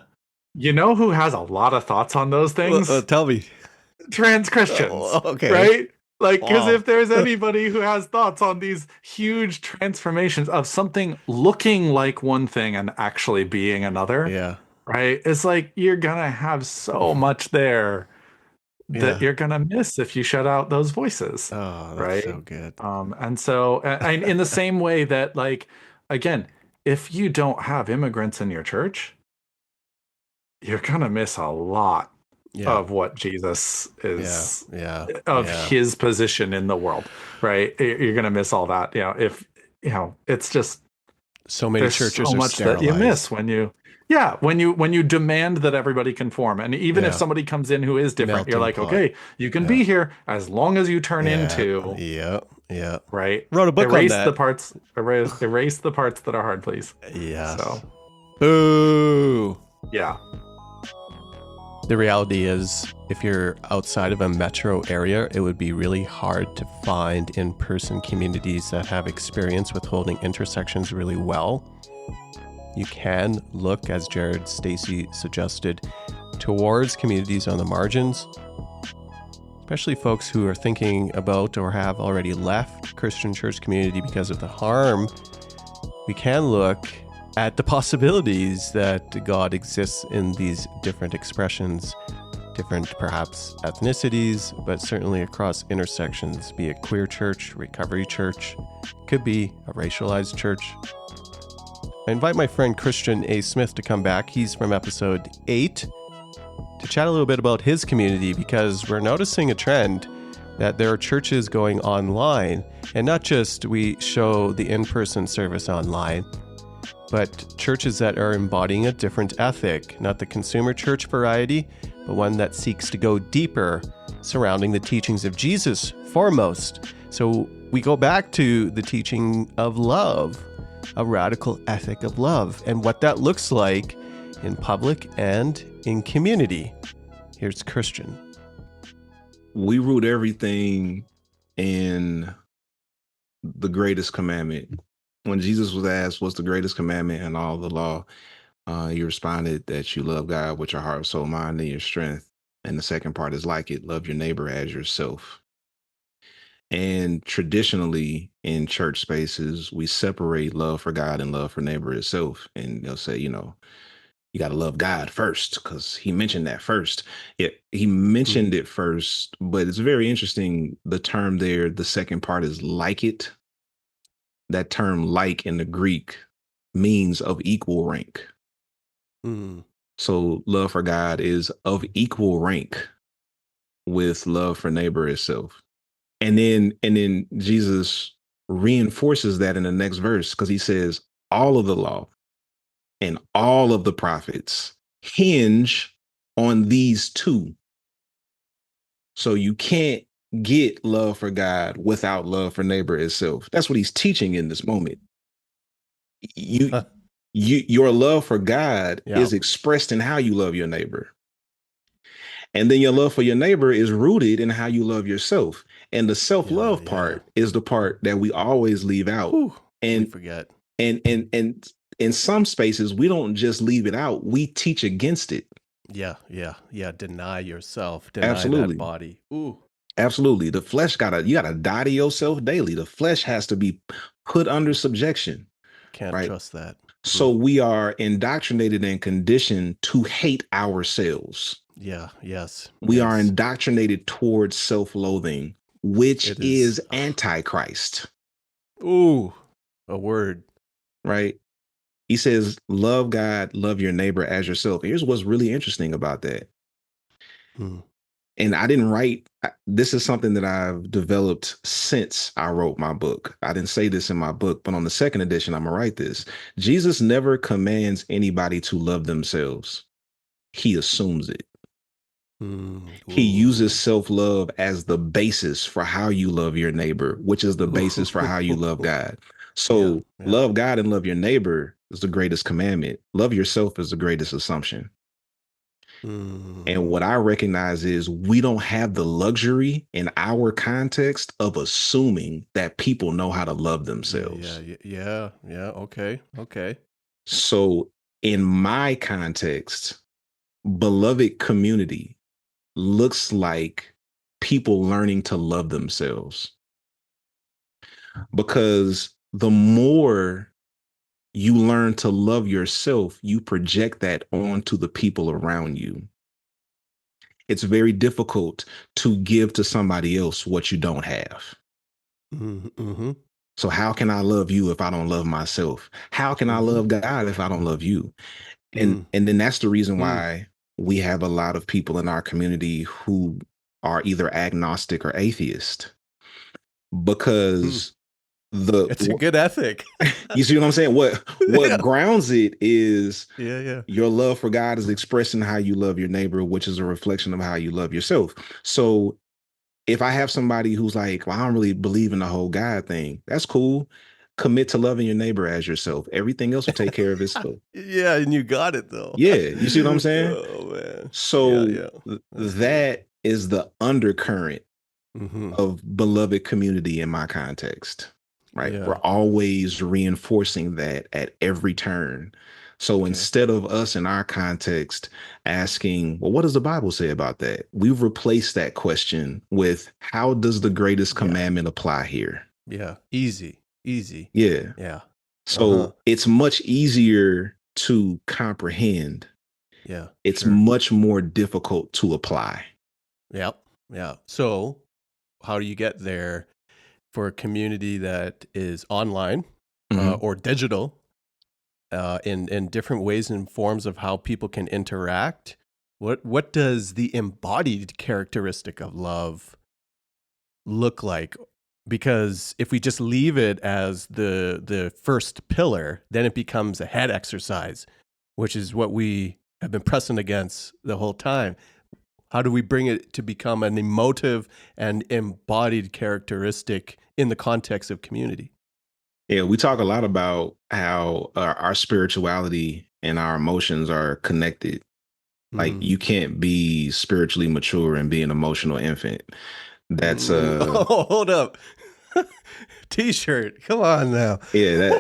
You know who has a lot of thoughts on those things? Tell me. Trans Christians. Oh, okay. Right? Like, because Wow. if there's anybody who has thoughts on these huge transformations of something looking like one thing and actually being another, right? It's like you're gonna have so much there that you're gonna miss if you shut out those voices. Oh, that's right? so good. And so, and in the same way that, like, again, if you don't have immigrants in your church, you're gonna miss a lot of what Jesus is, his position in the world, right? You're gonna miss all that. If it's just so many churches so are much sterilized. that you miss when you demand that everybody conform, and even if somebody comes in who is different, you're like, okay, you can be here as long as you turn into right. Wrote a book erase on that. the parts. Erase the parts that are hard, please. Yes. So, boo. Yeah. The reality is, if you're outside of a metro area, it would be really hard to find in-person communities that have experience with holding intersections really well. You can look, as Jared Stacy suggested, towards communities on the margins, especially folks who are thinking about or have already left Christian church community because of the harm. We can look at the possibilities that God exists in these different expressions, different perhaps ethnicities, but certainly across intersections, be it queer church, recovery church, could be a racialized church. I invite my friend Kristian A Smith to come back. He's from episode 8 to chat a little bit about his community, because we're noticing a trend that there are churches going online, and not just we show the in-person service online, but churches that are embodying a different ethic, not the consumer church variety, but one that seeks to go deeper surrounding the teachings of Jesus foremost. So we go back to the teaching of love, a radical ethic of love, and what that looks like in public and in community. Here's Kristian. We root everything in the greatest commandment. When Jesus was asked, what's the greatest commandment in all the law? He responded that you love God with your heart, soul, mind, and your strength. And the second part is like it, love your neighbor as yourself. And traditionally in church spaces, we separate love for God and love for neighbor itself. And they'll say, you got to love God first because he mentioned that first. He mentioned it first, but it's very interesting. The term there, the second part is like it. That term like in the Greek means of equal rank. So love for God is of equal rank with love for neighbor itself. And then Jesus reinforces that in the next verse, because he says all of the law and all of the prophets hinge on these two. So you can't get love for God without love for neighbor itself. That's what he's teaching in this moment. Your love for God is expressed in how you love your neighbor. And then your love for your neighbor is rooted in how you love yourself. And the self-love part is the part that we always leave out. And we forget. And in some spaces, we don't just leave it out. We teach against it. Yeah. Deny yourself. Deny Absolutely. that body. Ooh. Absolutely. The flesh you gotta die to yourself daily. The flesh has to be put under subjection. Can't trust that. So we are indoctrinated and conditioned to hate ourselves. We are indoctrinated towards self-loathing, which is antichrist. Ooh, a word. Right? He says, love God, love your neighbor as yourself. Here's what's really interesting about that. and I didn't write, this is something that I've developed since I wrote my book. I didn't say this in my book, but on the second edition, I'm going to write this. Jesus never commands anybody to love themselves. He assumes it. He uses self-love as the basis for how you love your neighbor, which is the basis for how you love God. So love God and love your neighbor is the greatest commandment. Love yourself is the greatest assumption. And what I recognize is we don't have the luxury in our context of assuming that people know how to love themselves. Yeah. Okay. So in my context, beloved community looks like people learning to love themselves. Because the more you learn to love yourself, you project that onto the people around you. It's very difficult to give to somebody else what you don't have. So how can I love you if I don't love myself? How can I love God if I don't love you? And then that's the reason why we have a lot of people in our community who are either agnostic or atheist, because it's a good ethic. You see what I'm saying? What grounds it is your love for God is expressing how you love your neighbor, which is a reflection of how you love yourself. So if I have somebody who's like, well, I don't really believe in the whole God thing, that's cool. Commit to loving your neighbor as yourself. Everything else will take care of itself. Yeah, and you got it though. Yeah, you see what I'm saying? Oh man. So that is the undercurrent of beloved community in my context, right? We're always reinforcing that at every turn. So instead of us in our context asking, well, what does the Bible say about that? We've replaced that question with, how does the greatest commandment apply here? Yeah, easy. Yeah. So it's much easier to comprehend. Yeah. It's much more difficult to apply. Yeah. So how do you get there for a community that is online or digital in different ways and forms of how people can interact? What does the embodied characteristic of love look like? Because if we just leave it as the first pillar, then it becomes a head exercise, which is what we have been pressing against the whole time. How do we bring it to become an emotive and embodied characteristic in the context of community? Yeah, we talk a lot about how our spirituality and our emotions are connected. Like you can't be spiritually mature and be an emotional infant. That's hold up. T-shirt. Come on now. Yeah,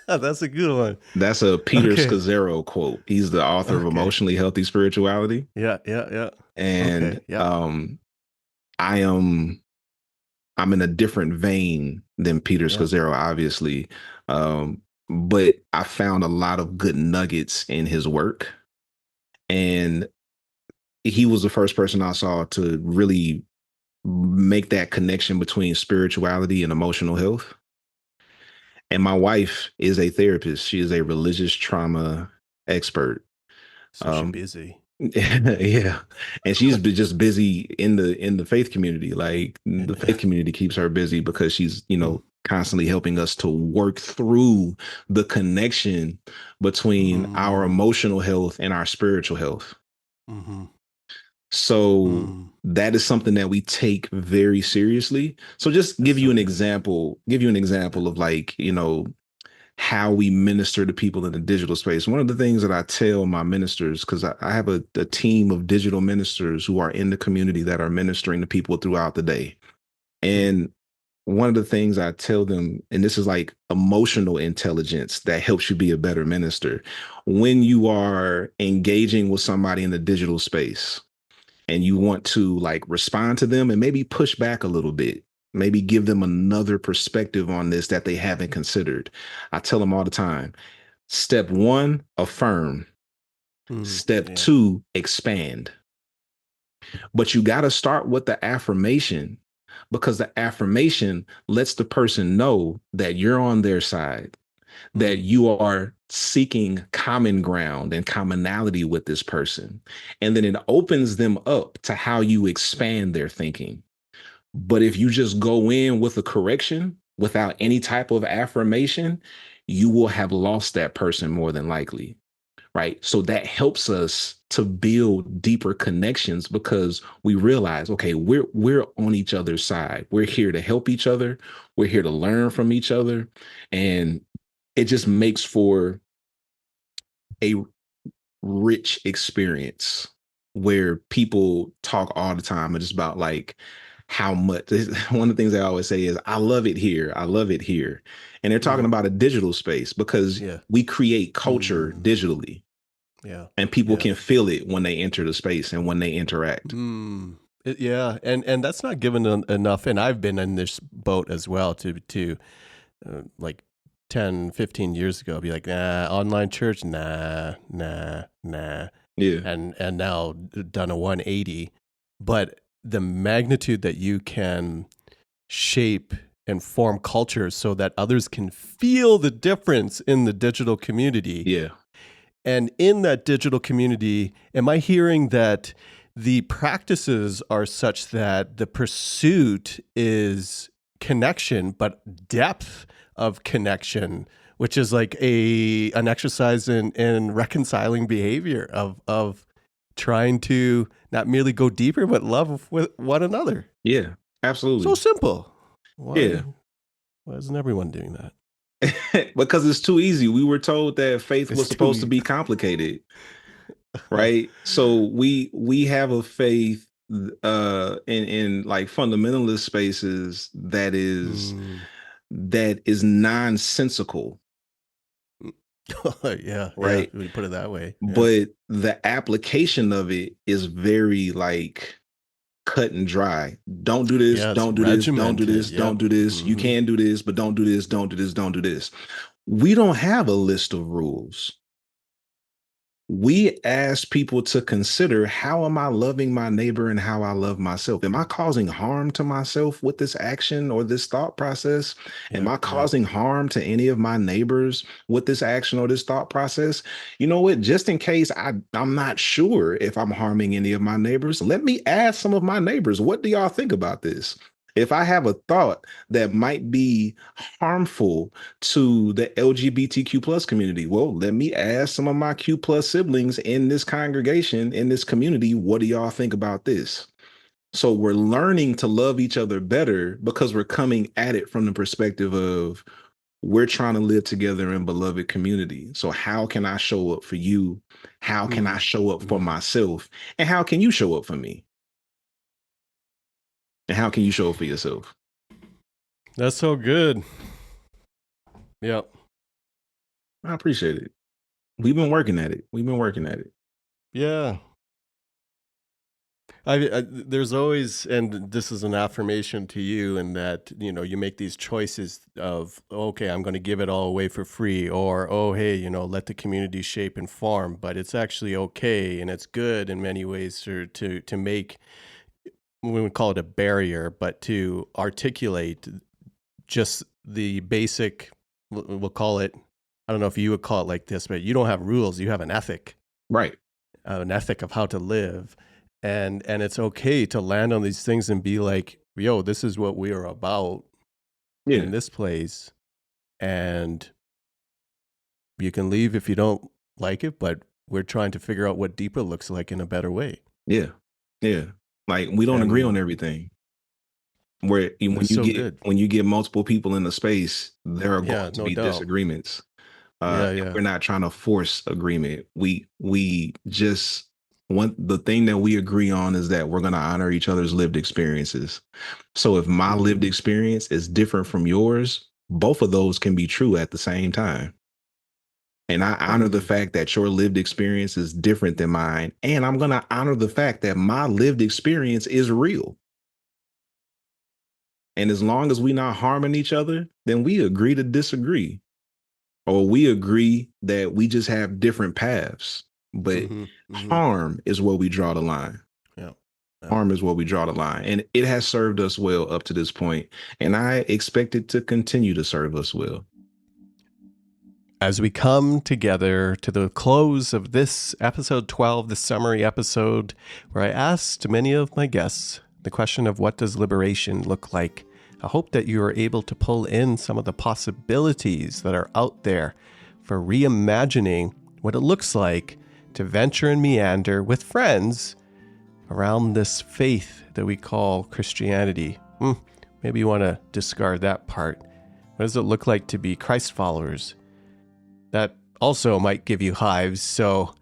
that's a good one. That's a Peter Scazzaro quote. He's the author of Emotionally Healthy Spirituality. Yeah. And I'm in a different vein than Peter Scazzaro, obviously. But I found a lot of good nuggets in his work. And he was the first person I saw to really make that connection between spirituality and emotional health. And my wife is a therapist. She is a religious trauma expert. So she's busy. Yeah. And she's just busy in the faith community. Like the faith community keeps her busy because she's, constantly helping us to work through the connection between our emotional health and our spiritual health. So that is something that we take very seriously. So just give you an example of like, how we minister to people in the digital space. One of the things that I tell my ministers, because I have a team of digital ministers who are in the community that are ministering to people throughout the day. And one of the things I tell them, and this is like emotional intelligence that helps you be a better minister. When you are engaging with somebody in the digital space and you want to like respond to them and maybe push back a little bit, maybe give them another perspective on this that they haven't considered. I tell them all the time, step 1, affirm. Step 2, expand. But you got to start with the affirmation, because the affirmation lets the person know that you're on their side, that you are seeking common ground and commonality with this person. And then it opens them up to how you expand their thinking. But if you just go in with a correction without any type of affirmation, you will have lost that person more than likely. Right. So that helps us to build deeper connections because we realize, okay, we're on each other's side. We're here to help each other. We're here to learn from each other. And it just makes for a rich experience where people talk all the time. It's about like how much one of the things I always say is, I love it here. I love it here. And they're talking about a digital space because we create culture digitally. Yeah. And people can feel it when they enter the space and when they interact. Yeah. And that's not given enough. And I've been in this boat as well to like 10, 15 years ago, be like, nah, online church, nah. Yeah. And now done a 180. But the magnitude that you can shape and form culture so that others can feel the difference in the digital community. Yeah. And in that digital community, am I hearing that the practices are such that the pursuit is connection, but depth of connection, which is like an exercise in reconciling behavior of trying to not merely go deeper, but love with one another? Yeah, absolutely. So simple. Why isn't everyone doing that? Because it's too easy. We were told that faith was supposed to be complicated, right? So we have a faith in like fundamentalist spaces that is nonsensical. Yeah, right. We put it that way. Yeah. But the application of it is very like cut and dry. Don't do this, don't do this, don't do this, don't do this. You can do this, but don't do this, don't do this, don't do this. We don't have a list of rules. We ask people to consider, how am I loving my neighbor and how I love myself? Am I causing harm to myself with this action or this thought process? Am I causing harm to any of my neighbors with this action or this thought process? You know what? Just in case I'm not sure if I'm harming any of my neighbors, let me ask some of my neighbors, what do y'all think about this? If I have a thought that might be harmful to the LGBTQ plus community, well, let me ask some of my Q plus siblings in this congregation, in this community, what do y'all think about this? So we're learning to love each other better because we're coming at it from the perspective of we're trying to live together in beloved community. So how can I show up for you? How can I show up for myself? And how can you show up for me? And how can you show it for yourself? That's so good. Yep. I appreciate it. We've been working at it. Yeah. There's always, and this is an affirmation to you, in that, you make these choices of, okay, I'm going to give it all away for free, or, oh, hey, let the community shape and form. But it's actually okay, and it's good in many ways to make, we would call it a barrier, but to articulate just the basic, we'll call it, I don't know if you would call it like this, but you don't have rules, you have an ethic. Right. An ethic of how to live. And it's okay to land on these things and be like, yo, this is what we are about in this place. And you can leave if you don't like it, but we're trying to figure out what deeper looks like in a better way. Yeah. Yeah. Like, we don't agree on everything. When you get multiple people in the space, there are going to be disagreements. We're not trying to force agreement. We just want, the thing that we agree on is that we're going to honor each other's lived experiences. So if my lived experience is different from yours, both of those can be true at the same time. And I honor the fact that your lived experience is different than mine. And I'm going to honor the fact that my lived experience is real. And as long as we're not harming each other, then we agree to disagree. Or we agree that we just have different paths. But harm is where we draw the line. Harm is where we draw the line. And it has served us well up to this point. And I expect it to continue to serve us well. As we come together to the close of this episode 12, the summary episode, where I asked many of my guests the question of what does liberation look like, I hope that you are able to pull in some of the possibilities that are out there for reimagining what it looks like to venture and meander with friends around this faith that we call Christianity. Maybe you want to discard that part. What does it look like to be Christ followers? That also might give you hives. So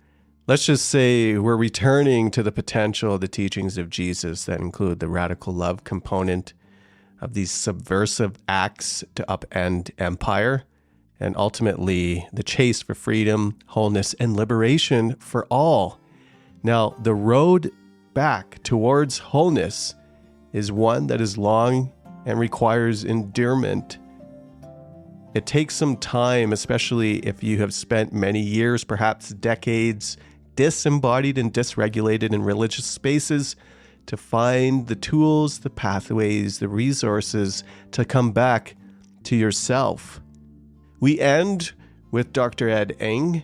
let's just say we're returning to the potential of the teachings of Jesus that include the radical love component of these subversive acts to upend empire, and ultimately the chase for freedom, wholeness, and liberation for all. Now, the road back towards wholeness is one that is long and requires endurement. It takes some time, especially if you have spent many years, perhaps decades, disembodied and dysregulated in religious spaces, to find the tools, the pathways, the resources to come back to yourself. We end with Dr. Ed Eng.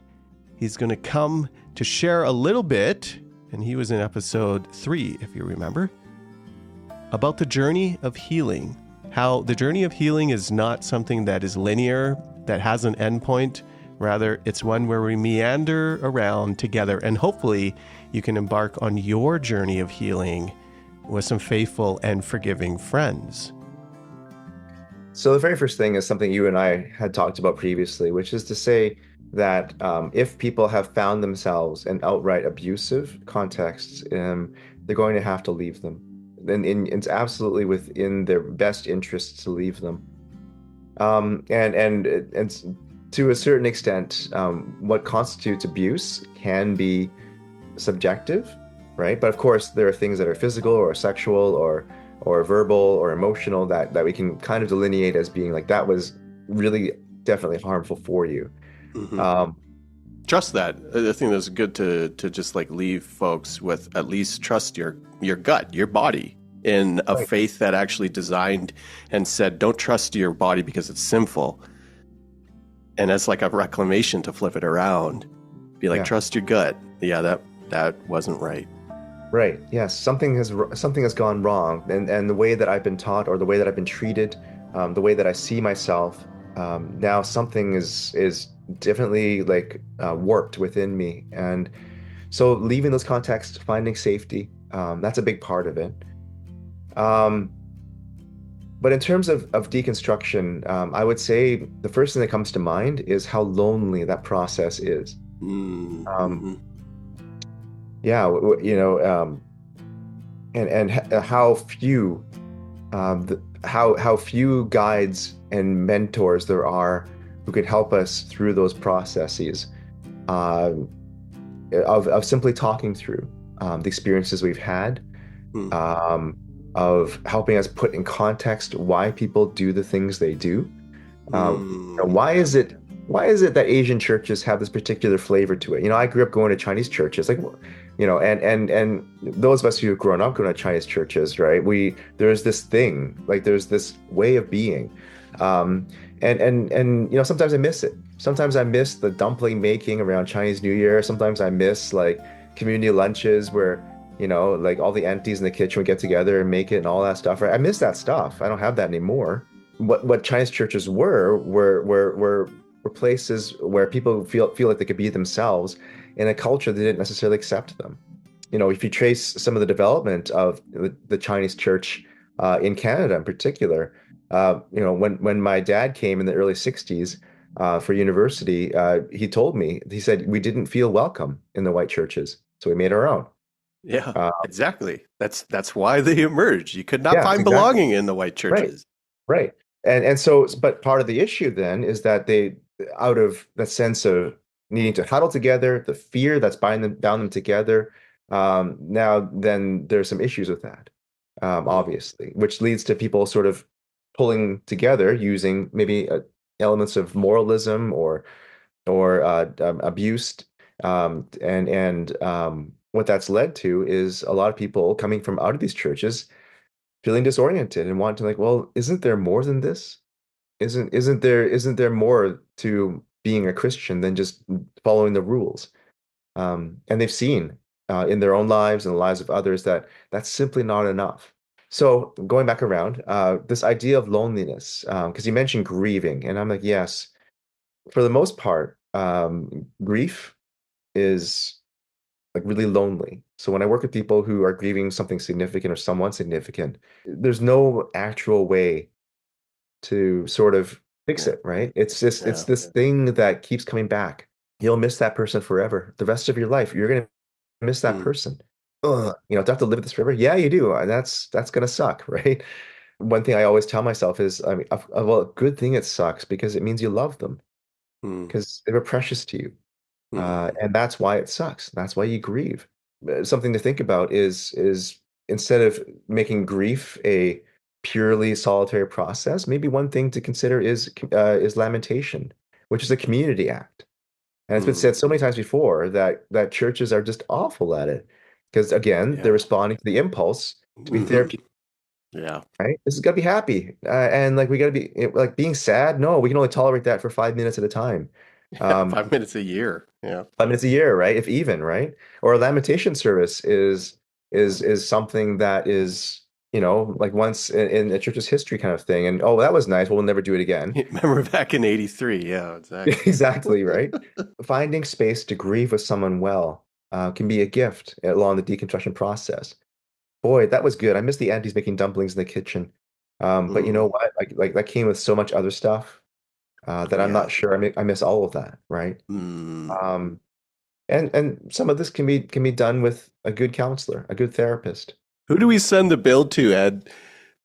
He's going to come to share a little bit, and he was in episode 3, if you remember, about the journey of healing. How the journey of healing is not something that is linear, that has an endpoint. Rather, it's one where we meander around together, and hopefully you can embark on your journey of healing with some faithful and forgiving friends. So the very first thing is something you and I had talked about previously, which is to say that if people have found themselves in outright abusive contexts, they're going to have to leave them. And it's absolutely within their best interests to leave them. And to a certain extent, what constitutes abuse can be subjective, right? But of course, there are things that are physical or sexual or verbal or emotional that we can kind of delineate as being like, that was really definitely harmful for you. Mm-hmm. Trust that. I think that's good to just like leave folks with at least trust your gut, your body, in a faith that actually designed and said, don't trust your body because it's sinful. And it's like a reclamation to flip it around. Be like, trust your gut. Yeah, that wasn't right. Right. Yes. Something has gone wrong. And the way that I've been taught, or the way that I've been treated, the way that I see myself, now something is definitely like warped within me. And so leaving those contexts, finding safety, that's a big part of it. But in terms of deconstruction, I would say the first thing that comes to mind is how lonely that process is. Mm-hmm. Yeah, and how few, how few guides and mentors there are who could help us through those processes of simply talking through the experiences we've had. Of helping us put in context why people do the things they do. Why is it that Asian churches have this particular flavor to it? I grew up going to Chinese churches, like, and those of us who have grown up going to Chinese churches, right? There's this thing, like there's this way of being, and sometimes I miss it. Sometimes I miss the dumpling making around Chinese New Year. Sometimes I miss like community lunches where like all the aunties in the kitchen would get together and make it and all that stuff. Right? I miss that stuff. I don't have that anymore. What Chinese churches were places where people feel like they could be themselves in a culture that didn't necessarily accept them. If you trace some of the development of the Chinese church in Canada in particular, when my dad came in the early 60s for university, he told me, he said, we didn't feel welcome in the white churches, so we made our own. Yeah, exactly. That's why they emerged. You could not find belonging in the white churches. Right. And so, but part of the issue then is that they, out of that sense of needing to huddle together, the fear that's bound them together, now then there's some issues with that, obviously, which leads to people sort of pulling together using maybe elements of moralism or abuse, and what that's led to is a lot of people coming from out of these churches feeling disoriented and wanting to, like, well, isn't there more than this? Isn't there more to being a Christian than just following the rules. And they've seen in their own lives and the lives of others that that's simply not enough. So going back around, this idea of loneliness, because you mentioned grieving, and I'm like, yes, for the most part, grief is like really lonely. So when I work with people who are grieving something significant or someone significant, there's no actual way to sort of fix it, right? It's this thing that keeps coming back. You'll miss that person forever. The rest of your life, you're gonna miss that person. Ugh, do I have to live with this forever? Yeah, you do. And that's gonna suck, right? One thing I always tell myself is, I mean, well, good thing it sucks because it means you love them, because they were precious to you. And that's why it sucks. That's why you grieve. Something to think about is instead of making grief a purely solitary process, maybe one thing to consider is lamentation, which is a community act. And it's been said so many times before that churches are just awful at it, because again, they're responding to the impulse to be therapeutic. Yeah. Right. This has got to be happy, and like we got to be like being sad. No, we can only tolerate that for 5 minutes at a time. 5 minutes a year. Yeah. 5 minutes a year, right? If even, right? Or a lamentation service is something that is, like once in a church's history kind of thing. And that was nice. Well, we'll never do it again. Remember back in 83. Yeah, exactly. Exactly, right? Finding space to grieve with someone well can be a gift along the deconstruction process. Boy, that was good. I miss the aunties making dumplings in the kitchen. But you know what? Like that came with so much other stuff that I'm not sure I miss all of that, right? And some of this can be done with a good counselor, a good therapist. Who do we send the bill to, Ed?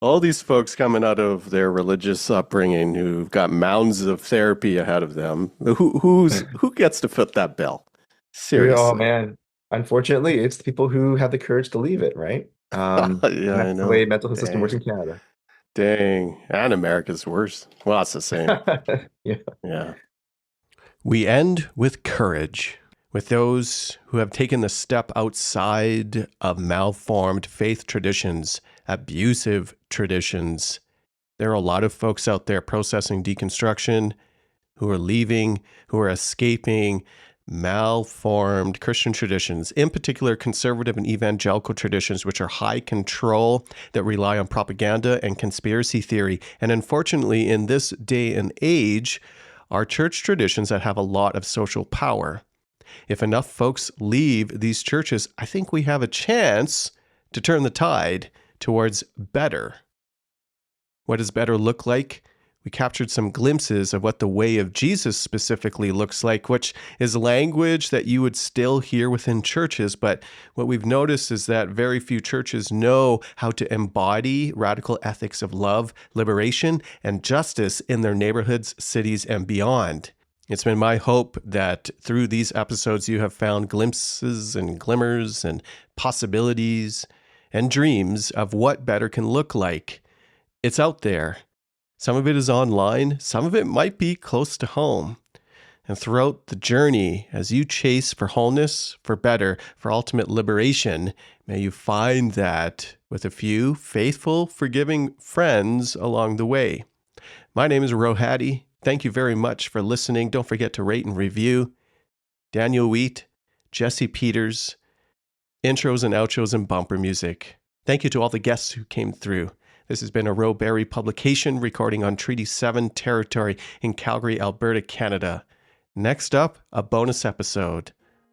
All these folks coming out of their religious upbringing who've got mounds of therapy ahead of them. Who gets to foot that bill? Seriously. Oh man. Unfortunately, it's the people who have the courage to leave it, right? I know. That's the way mental health system works in Canada. Dang. And America's worse. Well, it's the same. Yeah. We end with courage, with those who have taken the step outside of malformed faith traditions, abusive traditions. There are a lot of folks out there processing deconstruction, who are leaving, who are escaping malformed Christian traditions, in particular conservative and evangelical traditions, which are high control, that rely on propaganda and conspiracy theory. And unfortunately, in this day and age, are church traditions that have a lot of social power. If enough folks leave these churches, I think we have a chance to turn the tide towards better. What does better look like? We captured some glimpses of what the way of Jesus specifically looks like, which is language that you would still hear within churches. But what we've noticed is that very few churches know how to embody radical ethics of love, liberation, and justice in their neighborhoods, cities, and beyond. It's been my hope that through these episodes you have found glimpses and glimmers and possibilities and dreams of what better can look like. It's out there. Some of it is online. Some of it might be close to home. And throughout the journey, as you chase for wholeness, for better, for ultimate liberation, may you find that with a few faithful, forgiving friends along the way. My name is Rohadi. Thank you very much for listening. Don't forget to rate and review. Daniel Wheat, Jesse Peters, intros and outros and bumper music. Thank you to all the guests who came through. This has been a Rowberry publication recording on Treaty 7 territory in Calgary, Alberta, Canada. Next up, a bonus episode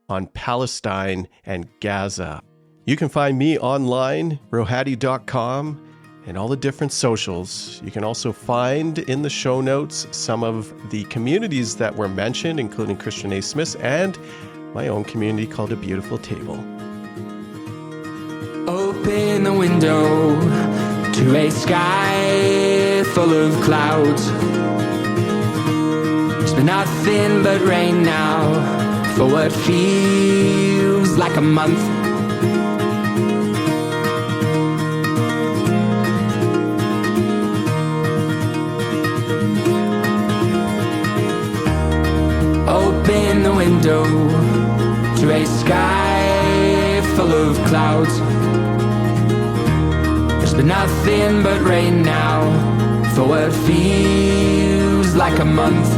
on Palestine and Gaza. You can find me online, rohadi.com, and all the different socials. You can also find in the show notes some of the communities that were mentioned, including Kristian A Smith and my own community called A Beautiful Table. Open the window to a sky full of clouds. It's been nothing but rain now for what feels like a month. Open the window to a sky full of clouds. There's been nothing but rain now for what feels like a month.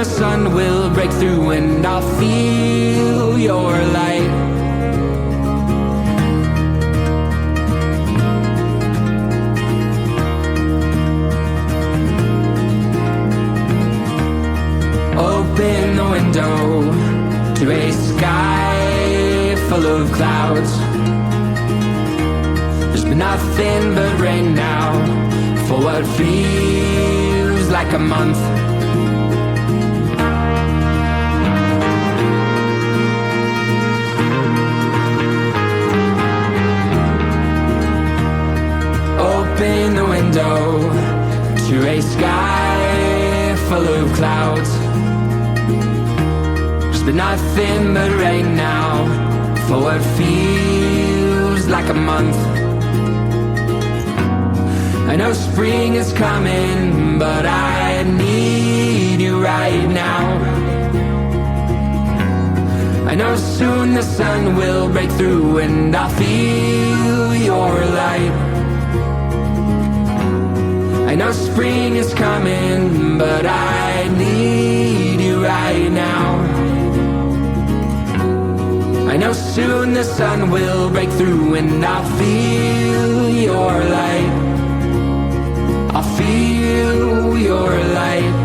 the sun will break through and I'll feel your light. Open the window to a sky full of clouds. There's been nothing but rain now for what feels like a month. Open the window to a sky full of clouds. There's been nothing but rain now for what feels like a month. I know spring is coming, but I need you right now. I know soon the sun will break through and I'll feel your light. I know spring is coming, but I need you right now. I know soon the sun will break through and I'll feel your light. I'll feel your light.